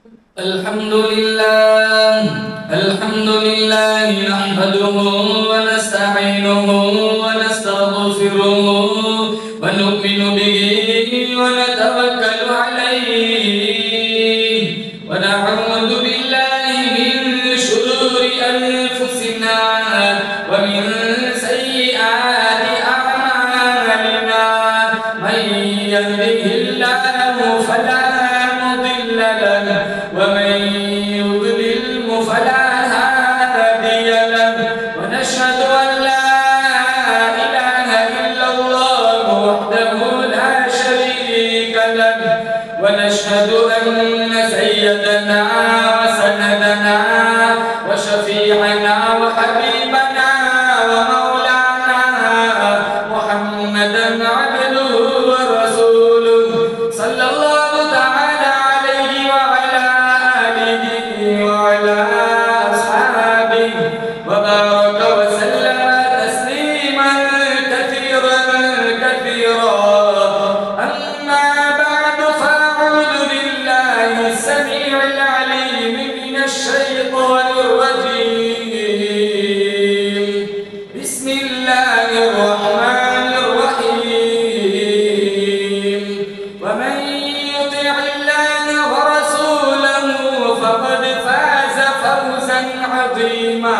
अल्हम्दुलिल्लाह नहमदुहु व नस्तईनुहु व नस्तगफिरुहु व नु'मिनु बिही व नतवक्कलु अलैहि व नऊज़ु बिल्लाहि मिन शुरूरि अनफुसिना व मिन सय्यिआति अअमालिना मन यहदिहिल्लाहु फला मुदिल्ल लहु व मन युद्लिलहु फला हादिय लहु व नशहदु अन ला इलाहा इल्लल्लाहु वहदहु ला शरीका लहु व नशहदु अन्न सय्यदना व सनदना व शफीअना व हबीबना व मौलाना मुहम्मदन अब्दुहु व रसूलुहु सल्लल्लाहु तआला अलैहि व अला आलिहि व अला अस्हाबिहि व बारक व सल्लम तस्लीमन कसीरन कसीरा अम्मा बअद फअऊज़ु बिल्लाहि अस्समीइल अलीम मिनश शैतानिर रजीम बिस्मिल्लाहिर रहमानिर रहीम वमन युतिइल्लाह व रसूलहु फक़द फ़ाज़ फ़ौज़न अज़ीमा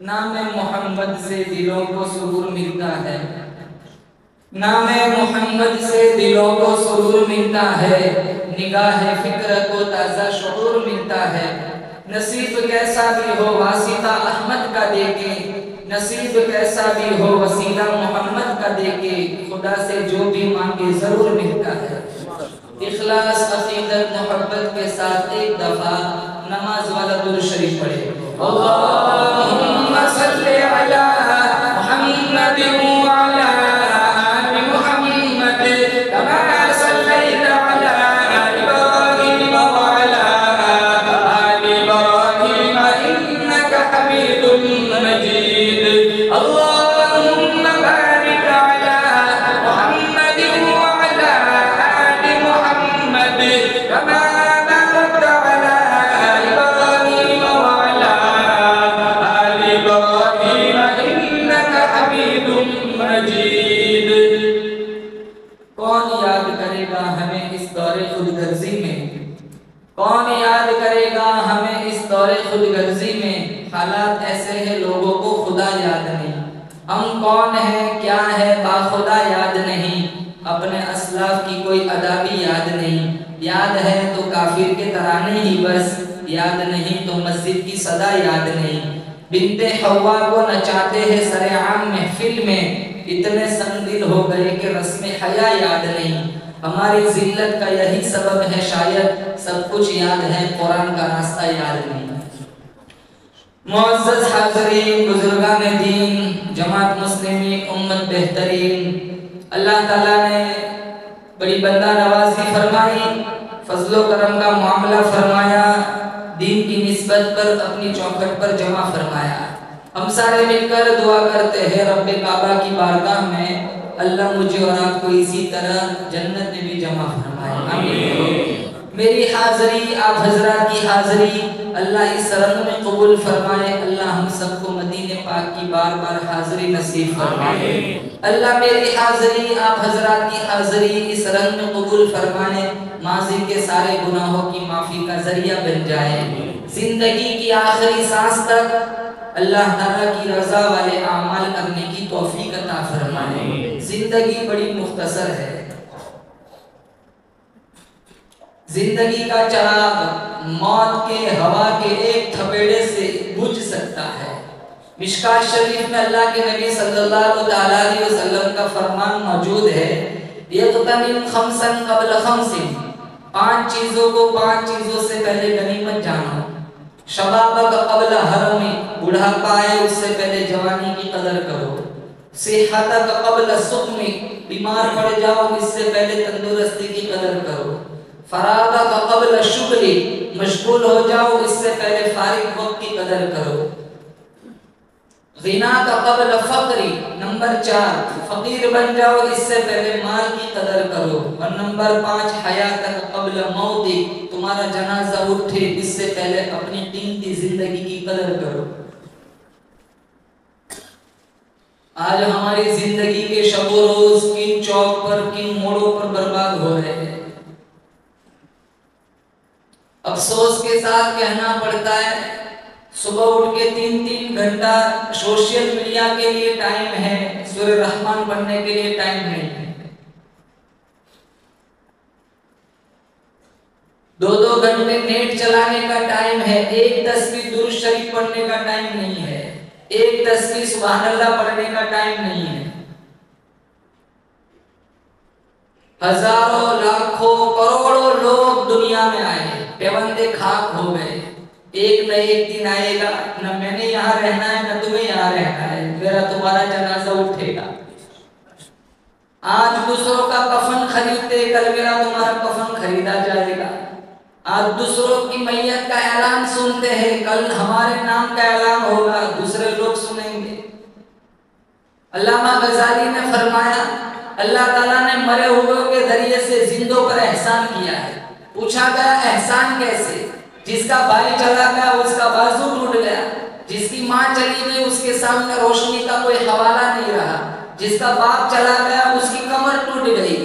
नाम मोहम्मद से दिलों को सुरूर मिलता है, नाम मोहम्मद से दिलों को सुरूर मिलता है, निगाह फिक्र को ताज़ा शऊर मिलता है। नसीब कैसा भी हो वासिता अहमद का देके, नसीब कैसा भी हो वसीला मोहम्मद का देके, खुदा से जो भी मांगे जरूर मिलता है। इखलास अकीदत मोहब्बत के साथ एक दफा नमाज वाला दुरूद शरीफ पढ़े। अल्लाहुम्मा सल्ली अला मुहम्मद व अला आलि मुहम्मद कमा सल्लैता अला इब्राहीम व अला आलि इब्राहीम इन्नका हमीदुम मजीद। अल्लाहुम्मा बारिक अला मुहम्मद व अला आलि मुहम्मद कमा बारकता अला इब्राहीम व अला आलि इब्राहीम इन्नका हमीदुम मजीद। कौन याद करेगा हमें इस दौरे खुदगर्जी में, कौन याद करेगा हमें इस दौरे खुदगर्जी में। हालात ऐसे हैं लोगों को खुदा याद नहीं, हम कौन हैं क्या है बाखुदा याद नहीं, अपने असलाफ की कोई अदा भी याद नहीं। याद है तो काफिर के तराने ही बस, याद नहीं तो मस्जिद की सदा याद नहीं। बिनते हवा को नचाते हैं सरेआम महफिल में, इतने संगदिल हो गए कि रस्म हया याद नहीं। हमारी जिल्लत का यही सबब है शायद, सब कुछ याद है कुरान का रास्ता याद नहीं। मुअज़्ज़ज़ हाज़रीन, बुजुर्गान दीन, जमात मुस्लिमीन, उम्मत बेहतरीन, अल्लाह ताला ने बड़ी बंदा नवाजी फरमाई, फजलो करम का मामला फरमाया, दीन की निस्बत पर अपनी चौखट पर जमा फरमाया। हम सारे मिलकर दुआ करते हैं रब्बे काबा की बारगाह में, अल्लाह मुझे और आपको इसी तरह जन्नत में भी जमा फरमाए, आमीन। मेरी हाज़री, आप हजरात की हाज़री अल्लाह इस रंग में कबूल फरमाए। अल्लाह हम सबको मदीने पाक की बार बार हाज़री नसीब फरमाए। अल्लाह मेरी हाज़री, आप हजरात की हाज़री इस रंग में कबूल फरमाए, माजी के सारे गुनाहों की माफ़ी का जरिया बन जाए। जिंदगी की आखिरी सांस तक अल्लाह ताला की रज़ा वाले अमाल करने की तौफीक अता फरमाए। जिंदगी बड़ी मुख्तसर है, जिंदगी का चिराग मौत के हवा के एक थपेड़े से बुझ सकता है। मिशकात शरीफ में अल्लाह के नबी सल्लल्लाहु अलैहि वसल्लम का फरमान मौजूद है, यक़तनिम खमसन क़ब्ल खमसिन, 5 चीजों को 5 चीजों से पहले गनीमत जानो। शबाबक क़ब्ल हरमी, बुढ़ापा आए उससे पहले जवानी की कदर करो। सेहतक क़ब्ल सुक़मी, बीमार पड़ जाओ इससे पहले तंदुरुस्ती की कदर करो। फरागक क़ब्ल शुग़ली, मशगूल हो जाओ इससे पहले फारिग वक्त की कदर करो। ग़िना का क़ब्ल फ़क़्री, नंबर 4 फ़कीर बन जाओ इससे पहले माल की कदर करो। और नंबर 5 हयातक क़ब्ल मौती, तुम्हारा जनाजा उठे इससे पहले अपनी कीमती जिंदगी की कदर करो। आज हमारी जिंदगी के शबो रोज किन चौक पर, किन मोड़ों पर बर्बाद हो रहे हैं। अफसोस के साथ कहना पड़ता है, सुबह उठ के 3-3 घंटा सोशल मीडिया के लिए टाइम है, सूरह रहमान पढ़ने के लिए टाइम नहीं है। 2-2 घंटे नेट चलाने का टाइम है, एक तस्बीह दुरूद शरीफ पढ़ने का टाइम नहीं है, एक तस्बीह सुभान अल्लाह पढ़ने का टाइम नहीं है। हजारों लाखों करोड़ों लोग दुनिया में आए, पेवंदे खाक हो गए। एक न एक दिन आएगा, न मैंने यहाँ रहना है न तुम्हें यहाँ रहना है, मेरा तुम्हारा जनाजा उठेगा। आज दूसरों का कफन खरीदते, कल मेरा तुम्हारा कफन खरीदा जाएगा। आज दूसरों की मैयत का ऐलान सुनते हैं, कल हमारे नाम का ऐलान होगा, दूसरे लोग सुनेंगे। अल्लामा गजाली ने फरमाया, अल्लाह ताला ने मरे हुए के जरिए से जिंदों पर एहसान किया है। पूछा गया एहसान कैसे? जिसका भाई चला गया उसका बाजू टूट गया, जिसकी माँ चली गई उसके सामने रोशनी का कोई हवाला नहीं रहा, जिसका बाप चला गया उसकी कमर टूट गई।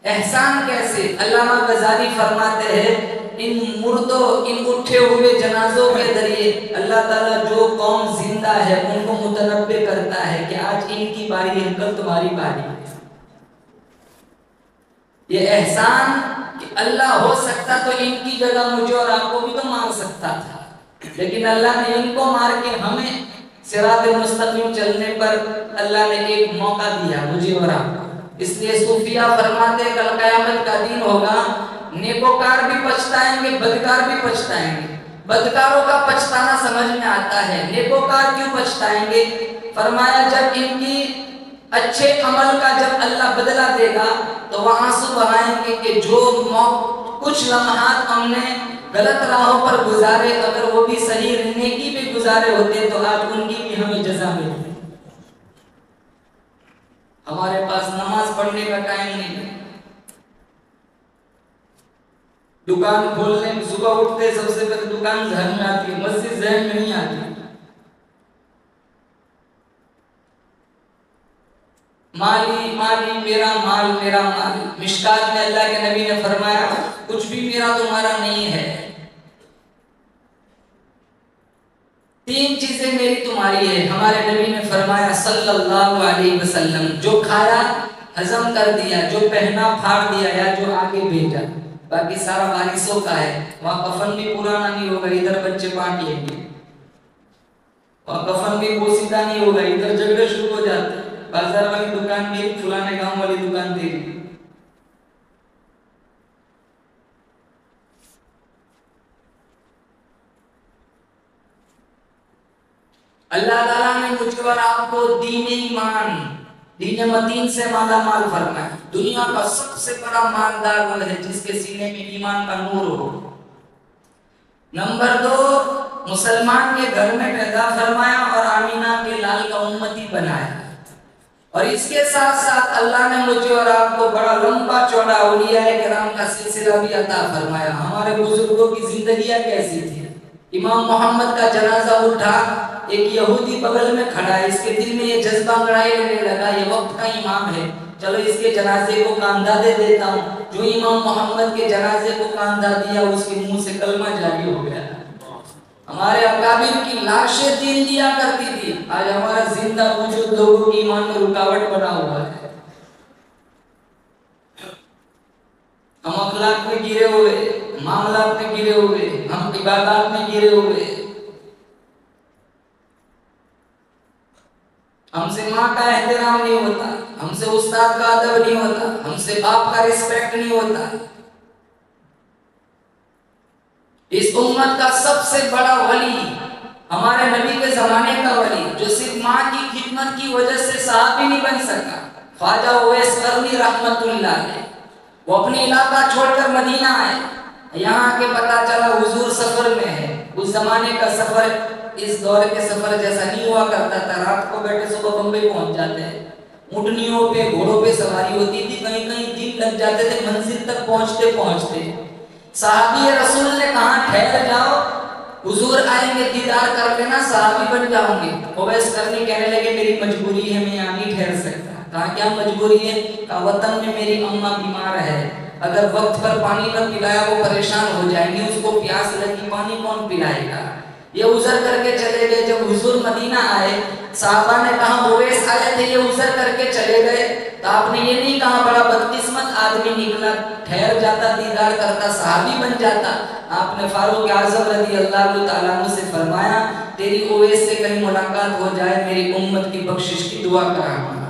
एहसान कैसे? अल्लामा गजाली फरमाते हैं, इन मुर्दों, इन उठे हुए जनाजों के जरिए अल्लाह ताला जो कौम जिंदा है उनको मुतनब्बे करता है कि आज इनकी बारी है, कल तुम्हारी बारी है। ये एहसान कि अल्लाह हो सकता तो इनकी जगह मुझे और आपको भी तो मार सकता था, लेकिन अल्लाह ने इनको मार के हमें सिरात मुस्तकीम चलने पर अल्लाह ने एक मौका दिया मुझे और आपको। इसलिए सूफिया फरमाते कल क़यामत का दिन होगा, नेकोकार भी पछताएंगे, बदकार भी पछताएंगे। बदकारों का पछताना समझ में आता है, नेकोकार क्यों पछताएंगे? फरमाया जब इनकी अच्छे अमल का जब अल्लाह बदला देगा तो वह आंसू बहाएंगे कि जो कुछ लम्हात हमने गलत राहों पर गुजारे, अगर वो भी सही नेकी पे गुजारे होते तो आज उनकी भी हमें जज़ा मिलती। हमारे पास नमाज पढ़ने का टाइम नहीं है, दुकान खोलने सुबह उठते सबसे पहले दुकान जहन में आती है, मस्जिद जहन में नहीं आती। माली माली, मेरा माल मेरा माल। मिशकात में अल्लाह के नबी ने फरमाया कुछ भी मेरा तुम्हारा नहीं है, 3 चीजें मेरी तुम्हारी है। हमारे नबी ने फरमाया सल्लल्लाहु अलैहि वसल्लम, जो खाया हजम कर दिया, जो पहना फाड़ दिया या जो आगे भेजा, बाकी सारा वारिसों का है। वहाँ कफन भी पुराना नहीं होगा, इधर बच्चे बांट लेंगे। वहाँ कफन भी पोसीदा नहीं होगा, इधर झगड़े शुरू हो जाते। बाजार वाली दुकान मेरी, फुलाने गांव वाली दुकान तेरी। अल्लाह ताला ने मुझे और आपको दीन ईमान, दीन मतीन से माला माल फरमाया। दुनिया का सबसे बड़ा मालदार वो है जिसके सीने में ईमान का नूर हो। नंबर 2, मुसलमान के घर में पैदा फरमाया और आमीना के लाल का उम्मती बनाया। और इसके साथ साथ अल्लाह ने मुझे और आपको बड़ा लंबा चौड़ा औलिया किराम का सिलसिला भी अता फरमाया। हमारे बुजुर्गों की जिंदगियां कैसी थी। इमाम मोहम्मद का जनाजा उठा, एक यहूदी बगल में खड़ा है, इसके दिल में ये जज्बा अंगड़ाई लेने लगा, ये वक्त का इमाम है, चलो इसके जनाजे को कांधा दे देता हूँ। जो इमाम मोहम्मद के जनाजे को कांधा दिया, उसके मुंह से कलमा जारी हो गया। हमारे अकाबिर की लाशें दीन दिया करती थी, आज हमारा जिंदा वजूद लोगों की ईमान में रुकावट बना हुआ है। हम अखलाक में गिरे हुए, मामलात में गिरे हुए, हम इबादत में गिरे हुए। हमसे माँ का एहतराम नहीं होता, हमसे उस्ताद का अदब नहीं होता, हमसे बाप का रिस्पेक्ट नहीं होता। इस उम्मत का सबसे बड़ा वली, हमारे नबी के जमाने का वली, जो सिर्फ माँ की खिदमत की वजह से सहाबी नहीं बन सका, ख्वाजा उवैस करनी रहमतुल्लाह अलैह, वो अपने इलाका छोड़कर मदीना आए। यहाँ आके पता चला हुजूर सफर में है। उस जमाने का सफर इस दौर के सफर जैसा नहीं हुआ करता था। रात को बैठे सुबह बम्बई पहुंच जाते हैं, ऊँटनियों पे घोड़ों पे सवारी होती थी, कहीं कहीं दिन लग जाते थे मंजिल तक पहुंचते पहुंचते। साहबी रसूल ने कहा ठहर जाओ, हुजूर आएंगे दीदार कर लेना, साहबी बन जाओगे। उवैस करनी कहने लगे मेरी मजबूरी है, मैं यहाँ नहीं ठहर सकता। कहा क्या मजबूरी है? कहा वतन में मेरी अम्मा बीमार है, अगर वक्त पर पानी न पिलाया वो परेशान हो जाएंगी, उसको प्यास लगी, पानी कौन पिलाएगा। ये उजर करके चले गए। जब हुजूर मदीना आए, साहबा ने कहा उवैस आए थे, ये उजर करके चले गए। तो आपने ये नहीं कहा बड़ा बदकिस्मत आदमी निकला, ठहर जाता, दीदार करता, सहाबी बन जाता। आपने फारूक आजम रज़ी अल्लाह तआला अन्हु से फरमाया तेरी उवैस से कहीं मुलाकात हो जाए, मेरी उम्मत की बख्शिश की दुआ करा।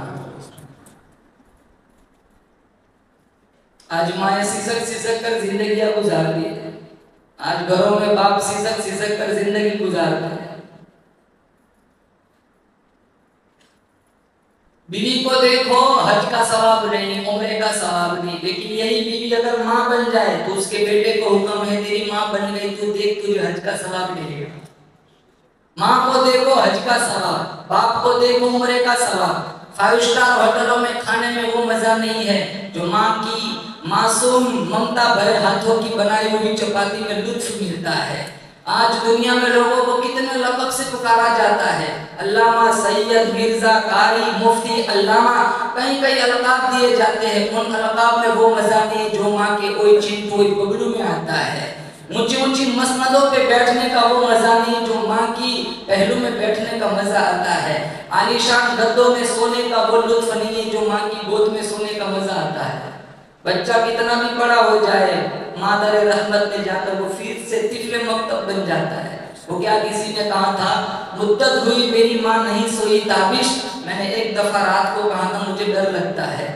आज माए सिसक सिसक कर जिंदगी गुजार दी है। आज घरों में बाप सिसक सिसक कर जिंदगी गुजारते हैं। बीवी को देखो, हज का सवाब नहीं, उम्रे का सवाब नहीं, लेकिन यही बीवी अगर माँ बन जाए तो उसके बेटे को हुक्म है तेरी माँ बन गई, तू देख तुझे हज का सवाब मिलेगा। माँ को देखो हज का सवाब, बाप को देखो उम्रे का सवाब। 5 स्टार होटलों में खाने में वो मजा नहीं है जो माँ की मासूम ममता भरे हाथों की बनाई हुई चपाती में लुत्फ मिलता है। आज दुनिया में लोगों को कितने लक़ब से पुकारा जाता है, अल्लामा, सैयद, मिर्जा, कारी, मुफ्ती, अल्लामा, कई कई अलकाब दिए जाते हैं। उन अलकाब में वो मजा नहीं जो माँ के ओई चिंटू बगलू में आता है। ऊंची ऊंची मसनदों पे बैठने का वो मजा नहीं जो माँ की पहलू में बैठने का मजा आता है। आलीशान गद्दों में सोने का वो लुत्फ नहीं है जो माँ की गोद में सोने का मजा आता है। बच्चा कितना भी बड़ा हो जाए, मादर रहमत में जाकर वो फिर से तिफले मकतब बन जाता है। वो क्या किसी ने कहा था, मुद्दत हुई मेरी माँ नहीं सोई ताबिश, मैंने एक दफा रात को कहा था मुझे डर लगता है।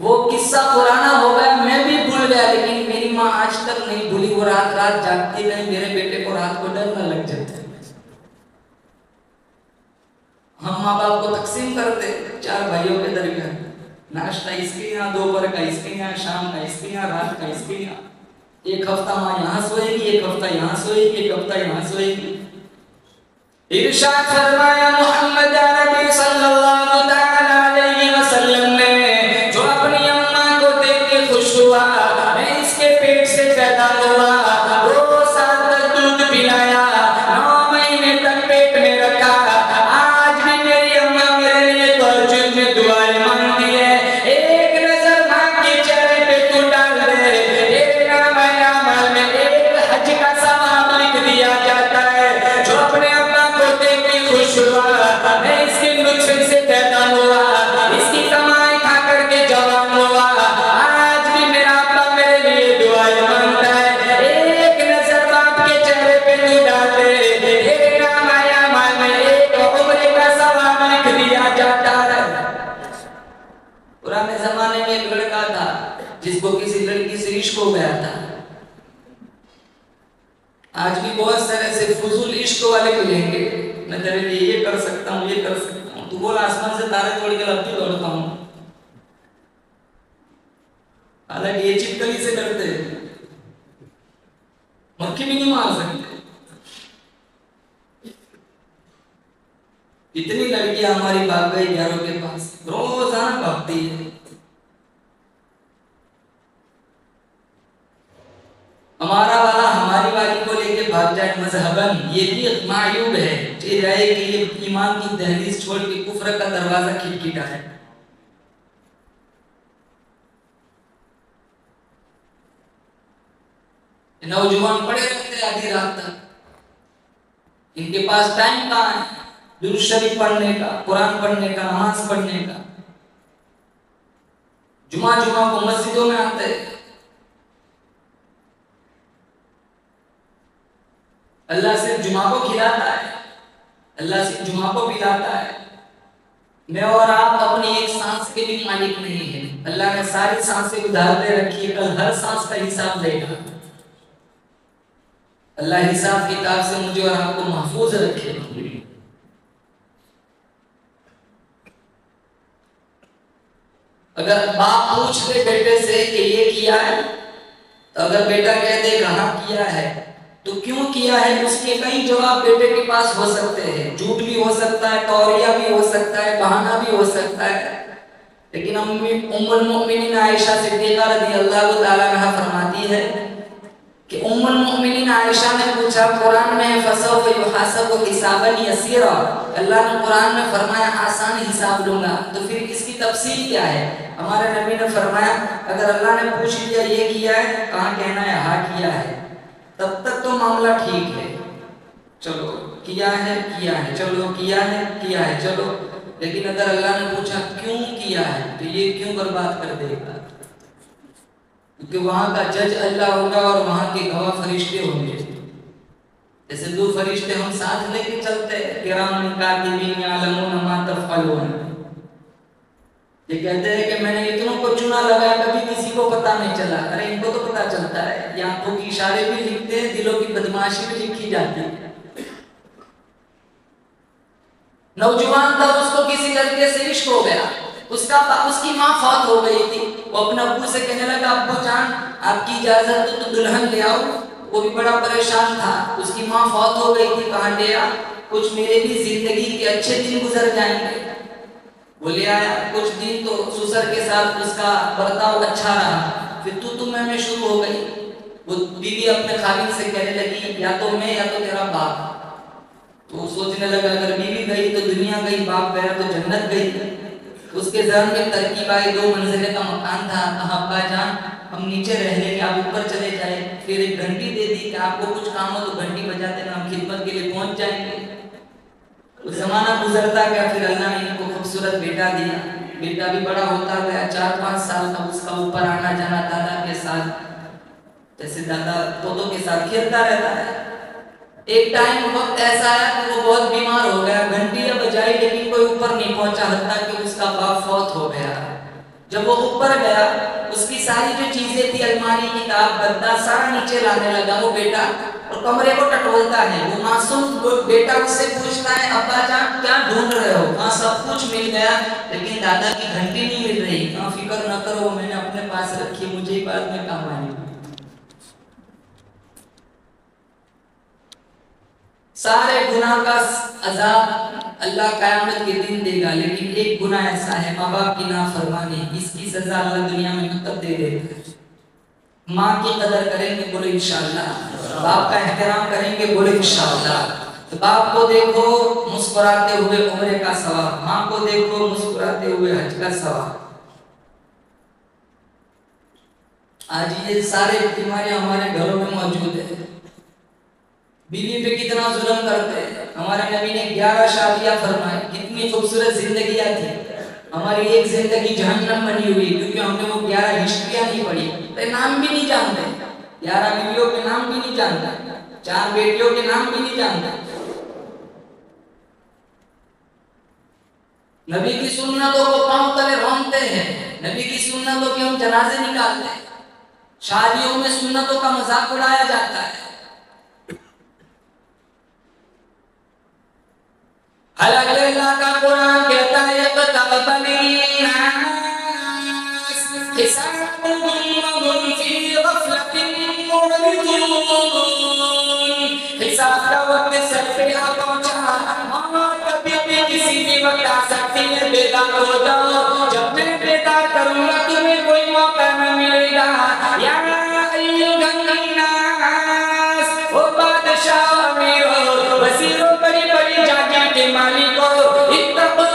वो किस्सा पुराना हो गया, मैं भी भूल गया, लेकिन मेरी माँ आज तक नहीं भूली। वो रात रात जागती रही, मेरे बेटे को रात को डर न लग जाता। हम माँ बाप को तकसीम करते 4 भाइयों के दरमियान, नाश्ता इसके यहाँ, दोपहर का इसके यहाँ, शाम का इसके यहाँ, रात का इसके यहाँ। एक हफ्ता माँ यहाँ सोएगी, एक हफ्ता यहाँ सोएगी, एक हफ्ता यहाँ सोएगी। इरशाद फरमाया मोहम्मद अरबी सल्लल्लाहु तआला अलैहि वसल्लम ने, जो अपनी अम्मा को देख के खुश हुआ, मैं इसके पेट से पैदा हुआ, वो 7 तक दूध पिलाया, 9 महीने तक पेट में रखा, आज भी मेरी अम्मा मेरे लिए तहज्जुद में दुआएं मांगती है। एक नजर माँ के चेहरे पे तू डाल दे, एक नाम अमल में एक हज का सवाब लिख दिया जाता है। जो अपने मैं इसके नुस्खे से पैदा हुआ, इसकी कमाई खा करके जवान हुआ, आज भी मेरा अब्बा मेरे लिए दुआएं मांगता है। एक नजर बाप के चेहरे पे तू डाल दे, तेरे नाम अमल में एक उम्र का सवाब लिख दिया जाता है। पुराने जमाने में एक लड़का था जिसको किसी लड़की से इश्क हो गया था। आज भी बहुत सारे से फजूल इश्क वाले मिलेंगे, मैं तेरे लिए ये कर सकता हूँ, ये कर सकता हूँ। तू बोल आसमान से तारे तोड़ के लपटी दौड़ता हूँ। हालांकि ये छिपकली से डरते हैं, मक्खी भी नहीं मार सकते। इतनी लड़कियां हमारी भाग गई यारों के पास, रोजाना भागती है। हमारा वाला हमारी वाली को लेके भाग जाए मजहबन, ये भी मायूब है। ये जाए कि ये ईमान की दहलीज छोड़ के कुफ्र का दरवाजा खिड़खिड़ा है। नौजवान पड़े रहते आधी रात तक, इनके पास टाइम कहाँ है दुरूद शरीफ पढ़ने का, कुरान पढ़ने का, नमाज पढ़ने का। जुमा को मस्जिदों में आते हैं। अल्लाह सिर्फ जुमा को खिलाता है, अल्लाह सिर्फ जुमा को पिलाता है। मैं और आप अपनी एक सांस के भी मालिक नहीं है। अल्लाह ने सारी सांसें उधार दे रखी है, कल हर सांस का हिसाब देगा। अल्लाह हिसाब किताब से मुझे और आपको महफूज रखे। अगर बाप पूछ ले बेटे से कि ये किया है, तो अगर बेटा कह दे कहाँ किया है, तो क्यों किया है, उसके कई जवाब बेटे के पास हो सकते हैं। झूठ भी हो सकता है, तौरिया भी हो सकता है, बहाना भी हो सकता है। लेकिन उम्मुल मोमिनीन आयशा सिद्दीका रज़ियल्लाहु ताला अन्हा फरमाती है कि उम्मुल मोमिनीन आयशा ने पूछा, कुरान में फसौफ युहासबु हिसाबन यसीरा, अल्लाह ने कुरान में फरमाया आसान हिसाब लूंगा, तो फिर इसकी तफसील क्या है। हमारे नबी ने फरमाया अगर अल्लाह ने पूछ लिया ये किया है, कहाँ कहना है हाँ किया है, तब तक तो मामला ठीक है, चलो किया है चलो किया है चलो। लेकिन अगर अल्लाह ने पूछा क्यों किया है, तो ये क्यों बर्बाद कर देगा, क्योंकि वहां का जज अल्लाह होगा और वहां के गवाह फरिश्ते होंगे। जैसे दो फरिश्ते हम साथ लेके चलते हैं, किरामन कातिबीन यालमून मा तफअलून। ये कहते हैं कि मैंने इतनों को चुना लगाया, कभी किसी को पता नहीं चला। अरे इनको तो पता चलता है, ये आंखों की इशारे भी लिखते हैं, दिलों की बदमाशी भी लिखी जाती है। नौजवान था, उसको किसी लड़के से इश्क हो गया, उसकी माँ फौत हो गई थी। वो अपने अब्बू से कहने लगा, अब्बू जान आपकी इजाजत तो दुल्हन ले आओ। वो भी बड़ा परेशान था, उसकी माँ फौत हो गई थी, कहाँ ले आ, कुछ मेरे भी जिंदगी के अच्छे दिन गुजर जाएंगे। वो ले आया। कुछ दिन तो ससुर के साथ उसका बर्ताव अच्छा रहा, फिर तू मैं शुरू हो गई। वो बीवी अपने खाविंद से कहने लगी, या तो मैं या तो तेरा बाप। तो सोचने लगा अगर बीवी गई तो दुनिया गई, बाप गया तो जन्नत गई। उसके जहन में तरकीब आई, 2 मंजिले का मकान था, कहा अब्बा जान हम नीचे रह लेंगे, आप ऊपर चले जाए। फिर एक घंटी दे दी कि आपको कुछ काम हो तो घंटी बजा देना, हम खिदमत के लिए पहुंच जाएंगे। जमाना गुजरता गया, फिर अल्लाह ने इनको खूबसूरत बेटा दिया। बेटा भी बड़ा होता गया, 4-5 साल का उसका ऊपर आना जाना दादा के साथ, जैसे दादा पोतों के साथ खेलता रहता है। एक टाइम वक्त ऐसा आया कि वो बहुत बीमार हो गया, घंटियां बजाई लेकिन कोई ऊपर नहीं पहुंचा, हत्ता कि उसका बाप फौत हो गया। जब वो ऊपर गया, उसकी सारी जो चीजें थी, अलमारी, किताब, गद्दा, सारा नीचे लाने लगा वो बेटा, और कमरे को टटोलता है। वो मासूम बेटा उससे पूछता है, अब्बा जान क्या ढूंढ रहे हो। हाँ सब कुछ मिल गया, लेकिन दादा की घंटी नहीं मिल रही। हाँ फिक्र न करो, मैंने अपने पास रखी, मुझे ही बाद में काम आएगी। सारे गुनाह का अजाब अल्लाह क़यामत के दिन देगा, लेकिन एक गुनाह ऐसा है, माँ बाप की नाफरमानी, इसकी सजा अल्लाह दुनिया में कब दे देगा। माँ की कदर करेंगे, बोले इंशाअल्लाह। बाप का एहतराम करेंगे, बोले इंशाअल्लाह। तो बाप को देखो मुस्कुराते हुए उम्रे का सवाब, माँ को देखो मुस्कुराते हुए हज का सवाब। आज ये सारे बीमारियां हमारे घरों में मौजूद है। बीवी पे कितना जुल्म करते हैं। हमारे नबी ने 11 शादियां फरमाई, कितनी खूबसूरत जिंदगियां थी। हमारी एक जिंदगी जहन्नम बनी हुई, क्योंकि हमने वो 11 हिस्ट्रियां नहीं पढ़ी, तो नाम भी नहीं जानते। 11 बीवियों के नाम भी नहीं जानते, 4 बेटियों के नाम भी नहीं जानते। नबी की सुन्नतों को पांव तले रौंदते हैं, नबी की सुन्नतों के हम जनाजे निकालते हैं। शादियों में सुन्नतों का मजाक उड़ाया जाता है। हालांकि अल्लाह का कुरान कहता है बेदार हो जाओ, जब मैं बेदार करूंगा तुम्हें कोई मौका न मिलेगा। या अय्युहन्नास, ओ बादशाह अमीरो वजीरों बड़ी बड़ी जागीर के मालिकों, इत्तक़ू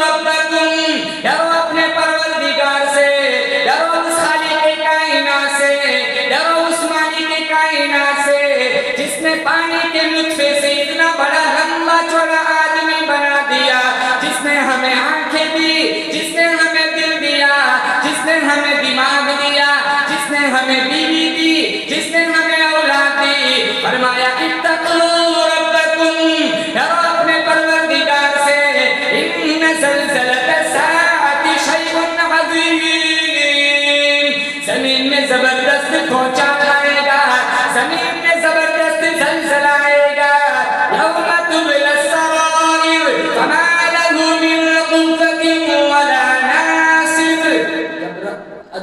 रब्बकुम, डरो अपने परवरदिगार से, डरो उस खालिक़े कायनात से, डरो उस मालिके कायनात से जिसने पानी के नुत्फे से इतना बड़ा लंबा चौड़ा आदमी बना दिया, जिसने हमें आंखें दी, जिसने हमें दिल दिया, जिसने हमें दिमाग दिया, जिसने हमें बीवी दी, जिसने हमें औलाद दी। फरमाया इत्तक़ू रब्बकुम, डरो अपने परवरदिगार से। इन्न ज़ल्ज़लतस्साअति शैउन अज़ीम, ज़मीन में जबरदस्त भूचाल आएगा, ज़मीन में जबरदस्त ज़लज़ला आएगा। यौमा तुबलस सराइर फमा लहू मिन क़ुव्वतिन वला नासिर,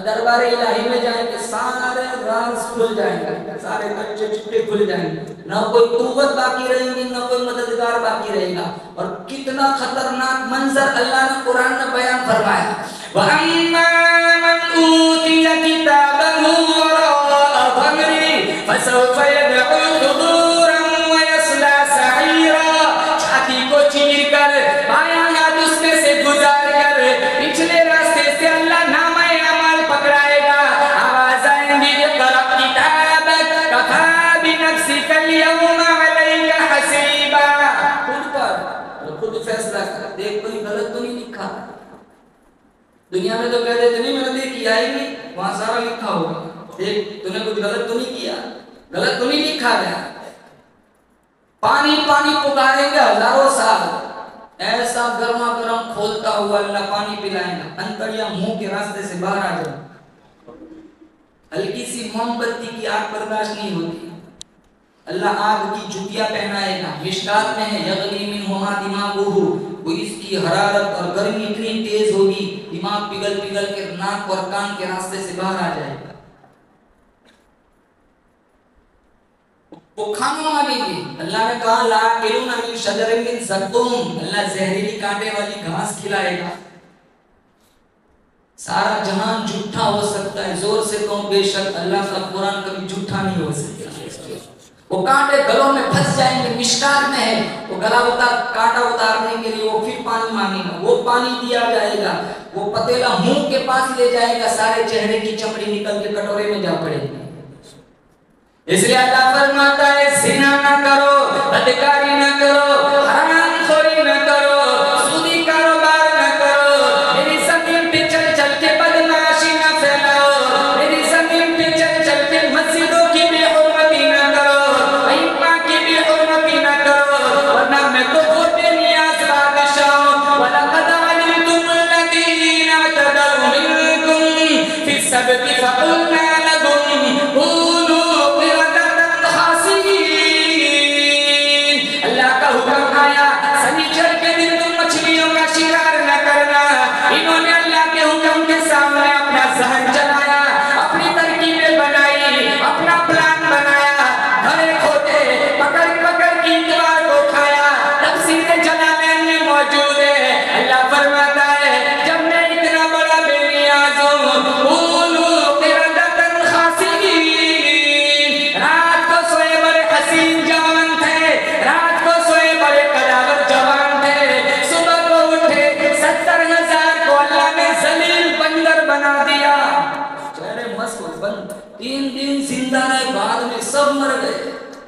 दरबार इलाही में जाएंगे सारे राज खुल जाएंगे, सारे कच्चे चिट्टे खुल जाएंगे, ना कोई कुव्वत बाकी रहेगी, ना कोई मददगार बाकी रहेगा। और कितना खतरनाक मंजर अल्लाह ने कुरान में बयान फरमाया। व अम्मा मन ऊतिय किताबहु वराअ ज़हरी फसौफ यदउ सुबूरन व यस्ला सईरा, छाती को चीर कर बायां हाथ उसमें से गुजार कर पिछले रास्ते से अल्लाह नामा पकड़ाएगा। आवाज आएंगी इक़रा किताबक कफ़ा बिनफ़्सिका अल-यौमा अलैका हसीबा, खुद पर खुद फैसला कर, देख कोई गलत तो नहीं लिखा। दुनिया में तो कह देते नहीं मैंने देख किया ही नहीं, वहां सारा लिखा होगा, देख तूने कुछ गलत तो नहीं किया, गलत तो नहीं लिखा गया। पानी पानी पुकारेंगे हजारों साल, ऐसा गर्मा गर्म खोलता हुआ अल्लाह पानी पिलाएगा, अंतड़ियां मुंह के रास्ते से बाहर आ जाए। हल्की सी मोमबत्ती की आग बर्दाश्त नहीं होती, अल्लाह आग की जुतियां पहनाएगा। मिशकात में है यगली मिनहुमा दिमागुहु, वो इसकी हरारत और गर्मी इतनी तेज होगी दिमाग पिघल पिघल के नाक और कान के रास्ते से बाहर आ जाएगा। वो खानों वाली भी अल्लाह ने कहा ला किलूना मिन शजरिन मिन ज़क़ूम, अल्लाह जहरीली कांटे वाली घास खिलाएगा। सारा जहान झूठा हो सकता है, जोर से कहूं बेशक अल्लाह का कुरान कभी झूठा नहीं हो सकता। वो कांटे गलों में फंस जाएंगे, मिशकात में है, वो गला उतार कांटा उतारने के लिए वो फिर पानी मांगेगा, वो पानी दिया जाएगा, वो पतीला मुंह के पास ले जाएगा, सारे चेहरे की चमड़ी निकल के कटोरे में जा पड़ेगी। इसलिए अल्लाह फरमाता है ज़िना न करो, बदकारी न करो, हरामखोरी न करो, सूदी कारोबार न करो, मेरी ज़मीन पे चल चल के बदमाशी न फैलाओ, मेरी ज़मीन पे चल चल के मस्जिदों की बेहुरमती न करो, अइम्मा की बेहुरमती न करो, वरना मैं तो वो बेनियाज़ बादशाह हूं। वलक़द अलिमतुमुल्लज़ीना अतदौ मिनकुम फ़िस्सब्ति फ़क़ुलना लहुम कूनू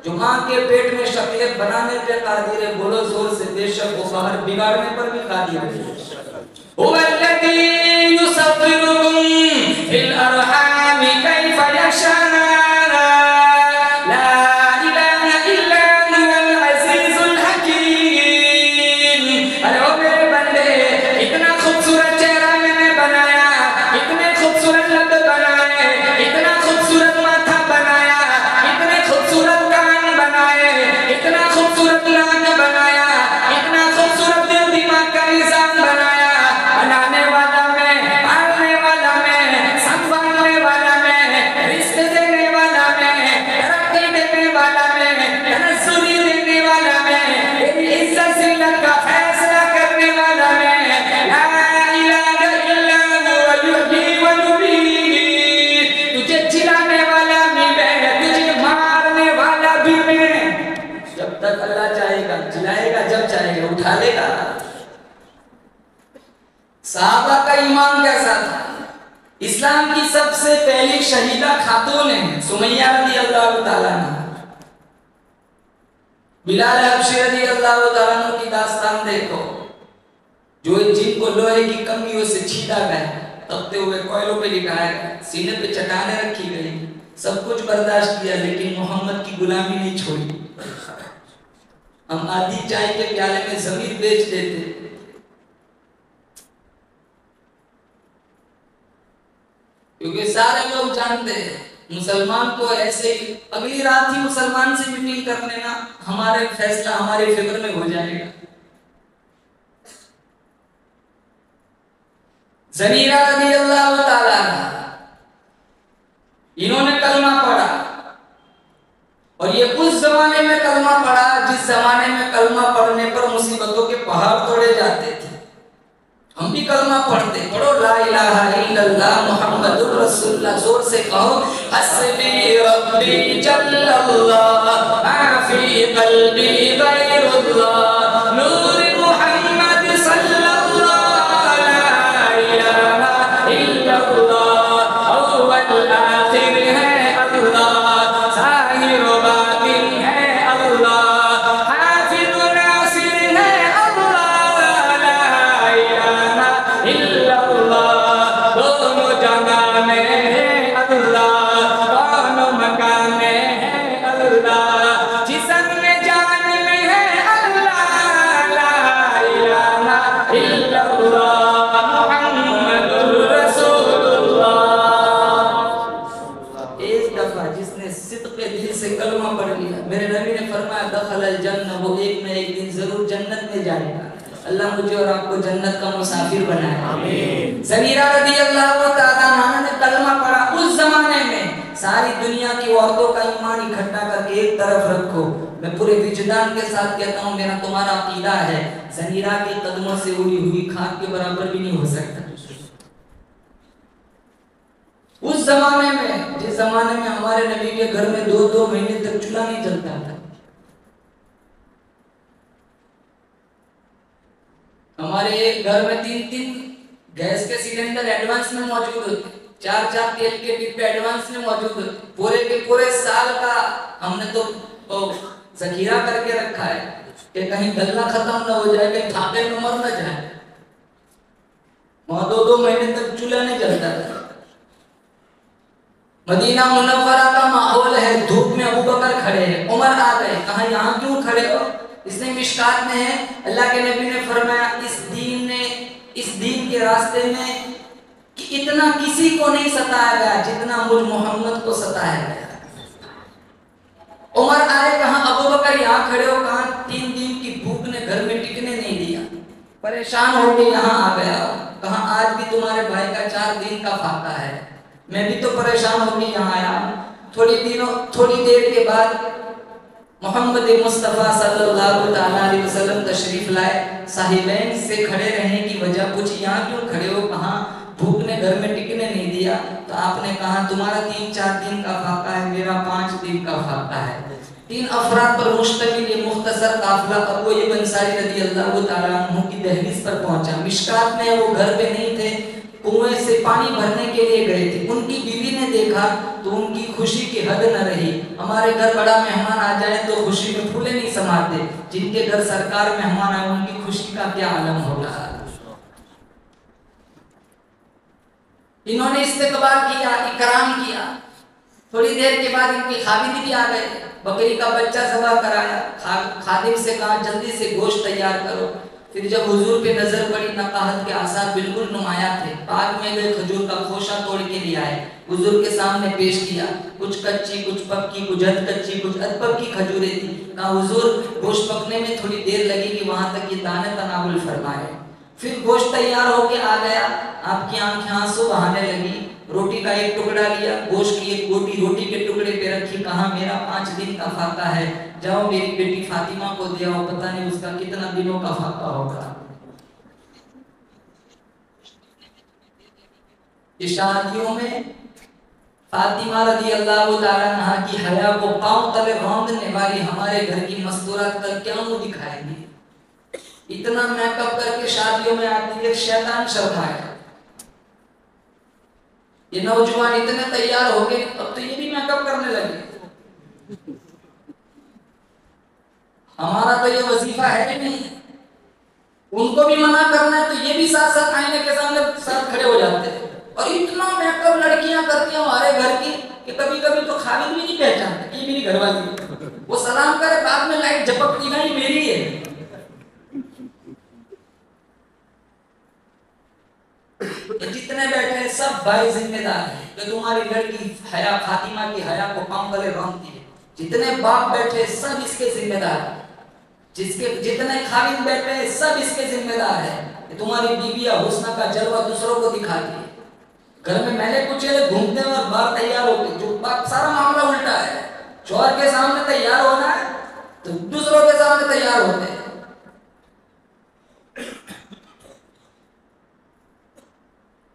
जो मां के पेट में शक्लियत बनाने पे कादिर है, बोलो जोर से बेशक वो बाहर बिगाड़ने पर भी कादिर है। हुवल्लज़ी युसव्विरुकुम फिल अरहामि कैफ़ा यशा, ला इलाहा इल्ला हुवल अज़ीज़ुल हकीम। अरे ओ मेरे बंदे, इतना खूबसूरत चेहरा मैंने बनाया, इतने खूबसूरत लब बनाए, इतना खूबसूरत माथा बनाया, इतने खूबसूरत इतना खूबसूरत नाक बनाया, इतना खूबसूरत दिल दिमाग का निजाम बनाया। बनाने वाला मैं, पालने वाला मैं, संभालने सबसे पहली शहीदा खातून है सुमैया रज़ी अल्लाह ताला अन्हा। बिलाल हबशी रज़ी अल्लाह ताला अन्हु की दास्तान देखो, जो जिनको लोहे की कंगियों से छीदा गया, तपते हुए कोयलों पे लिटाया गया, सीने पे चट्टानें रखी गई, सब कुछ बर्दाश्त किया, लेकिन मोहम्मद की गुलामी नहीं छोड़ी। हम आधी चाय के प्याले में ज़मीर बेच देते, क्योंकि सारे लोग जानते हैं मुसलमान को ऐसे ही अगली रात ही मुसलमान से मीटिंग कर लेना, हमारे फैसला हमारे फिक्र में हो जाएगा। ज़नीरा रज़ी अल्लाह ताला इन्होंने कलमा पढ़ा, और ये उस जमाने में कलमा पढ़ा जिस जमाने में कलमा पढ़ने पर मुसीबतों के पहाड़ तोड़े जाते थे। हम भी कलमा पढ़ते, पढ़ो ला इलाहा इल्लल्लाह मुहम्मदुर रसूलुल्लाह, जोर से कहो हस्बी रब्बी जल्लल्लाह मा फी क़ल्बी गैरुल्लाह नूर मुहम्मद सल्लल्लाह ला इलाहा इल्लल्लाह अव्वल आखिर है अल्लाह, ज़ाहिर बातिन है अल्लाह, हाफिज़ नासिर है अल्लाह, ला इलाहा इल्लल्लाह दोनों जगह में है अल्लाह, दोनों मकान में है अल्लाह, जिस्म में जान में है अल्लाह, ला इलाहा इल्लल्लाह मुहम्मदुर रसूलुल्लाह। एक दफा जिसने सिद्क़े दिल से कलमा पढ़ लिया, मेरे नबी ने फरमाया दखलल जन्नह, वो एक न एक दिन जरूर जन्नत में जाएगा। अल्लाह मुझे और आपको जन्नत का मुसाफिर बनाए, आमीन। ज़नीरा रज़ी अल्लाह ताला अन्हा ने कलमा पढ़ा। उस जमाने में सारी दुनिया की औरतों का ईमान इकट्ठा करके एक तरफ रखो, मैं पूरे विजदान के साथ कहता हूँ, मेरा तुम्हारा अकीदा है, ज़नीरा के कदमों से उड़ी हुई खाक के बराबर भी नहीं हो सकता। उस जमाने में, जिस जमाने में हमारे नबी के घर में 2-2 महीने तक चूल्हा नहीं जलता था, हमारे घर में 3-3 गैस के सिलेंडर एडवांस में मौजूद होते, 4-4 तेल के डिब्बे एडवांस में मौजूद होते, पूरे के पूरे साल का हमने तो जखीरा करके रखा है कि कहीं गलना खत्म ना हो जाए, कहीं थाके में मर ना जाए। वहां 2-2 महीने तक चूल्हा नहीं जलता था। मदीना मुनव्वरा का माहौल है, धूप में अबू बकर खड़े हैं, उमर आ गए, कहा यहाँ क्यों खड़े हो? इसने मिशकात में है, अल्लाह के नबी ने फरमाया इस दीन के रास्ते में कि इतना किसी को नहीं सताया गया जितना मुझ मोहम्मद को सताया गया। उमर आए, कहा अबू बकर यहाँ खड़े हो, कहा 3 दिन की भूख ने घर में टिकने नहीं दिया, परेशान होकर यहाँ आ गया, कहा आज भी तुम्हारे भाई का 4 दिन का फाका है, मैं भी तो परेशान होकर यहाँ आया। थोड़ी देर के बाद मोहम्मद मुस्तफ़ा सल्लल्लाहु अलैहि वसल्लम तशरीफ लाए, साहिबैन से खड़े रहने की वजह पूछी, यहाँ क्यों खड़े हो? कहा भूख ने घर में टिकने नहीं दिया। तो आपने कहा तुम्हारा 3-4 दिन का फाका है, मेरा 5 दिन का फाका है। 3 अफराद पर मुश्तमिल ये मुख्तसर काफिला अबू अय्यूब अंसारी रज़ी अल्लाह ताला अन्हु की दहलीज पर पहुंचा। मिशकात में वो घर पे नहीं थे, कुएं से पानी भरने के लिए गए थे। उनकी बीवी ने देखा तो उनकी खुशी की हद न रही। हमारे घर बड़ा मेहमान आ जाए तो खुशी में फूले नहीं समाते, जिनके घर सरकार मेहमान आए उनकी खुशी का क्या आलम होगा। इन्होंने इस्तकबाल किया, इकराम किया। थोड़ी देर के बाद इनके खादिम भी आ गए, बकरी का बच्चा ज़बह कराया। खादिम से कहा जल्दी से गोश्त तैयार करो। फिर जब हुजूर पे नजर पड़ी, नकाहत के आसार बिल्कुल नुमाया थे। बाग में गए, खजूर का खोशा तोड़ के लिए आए, हुजूर के सामने पेश किया। कुछ कच्ची, कुछ पक्की, कुछ अध कच्ची, कुछ अध पक्की खजूरें थी। कहा हुजूर गोश्त पकने में थोड़ी देर लगेगी, वहां तक ये दाने तनावुल फरमाए। फिर गोश्त तैयार होके आ गया, आपकी आंखें आंसू बहाने लगी। रोटी का एक टुकड़ा लिया, गोश्त की एक गोटी रोटी के टुकड़े पे रखी। कहा मेरा 5 दिन का फाका है, जाओ मेरी बेटी फातिमा को दे आओ, पता नहीं उसका कितना दिनों का फाका होगा। इस शादियों में फातिमा रज़ी अल्लाह ताला अन्हा की हया को पांव तले रौंदने वाली हमारे घर की मस्तूरात कल क्या मुंह दिखाएंगी। इतना मेकअप करके शादियों में आती है, शैतान शर्माए। ये नौजवान इतने तैयार हो गए, अब तो ये भी मेकअप करने लगे। हमारा तो ये वजीफा है नहीं, उनको भी मना करना है तो ये भी साथ साथ आईने के सामने साथ खड़े हो जाते हैं। और इतना मेकअप लड़कियां करती हैं हमारे घर की कि कभी कभी तो खालिद भी नहीं पहचानते कि मेरी घरवाली। वो सलाम करे, बाद में लाइट झपकती गई मेरी है। जितने बैठे हैं सब भाई जिम्मेदार है कि तुम्हारी लड़की हया, फातिमा की हया को काम करे रंगती है। जितने बाप बैठे सब इसके जिम्मेदार है, जितने खालिद बैठे हैं सब इसके जिम्मेदार है कि तुम्हारी बीबिया हुस्न का जलवा दूसरों को दिखाती है। घर में मैले कुचेले घूमते हैं और बाहर तैयार होते, जो सारा मामला उल्टा है। शौहर के सामने तैयार होना है तो दूसरों के सामने तैयार होते हैं।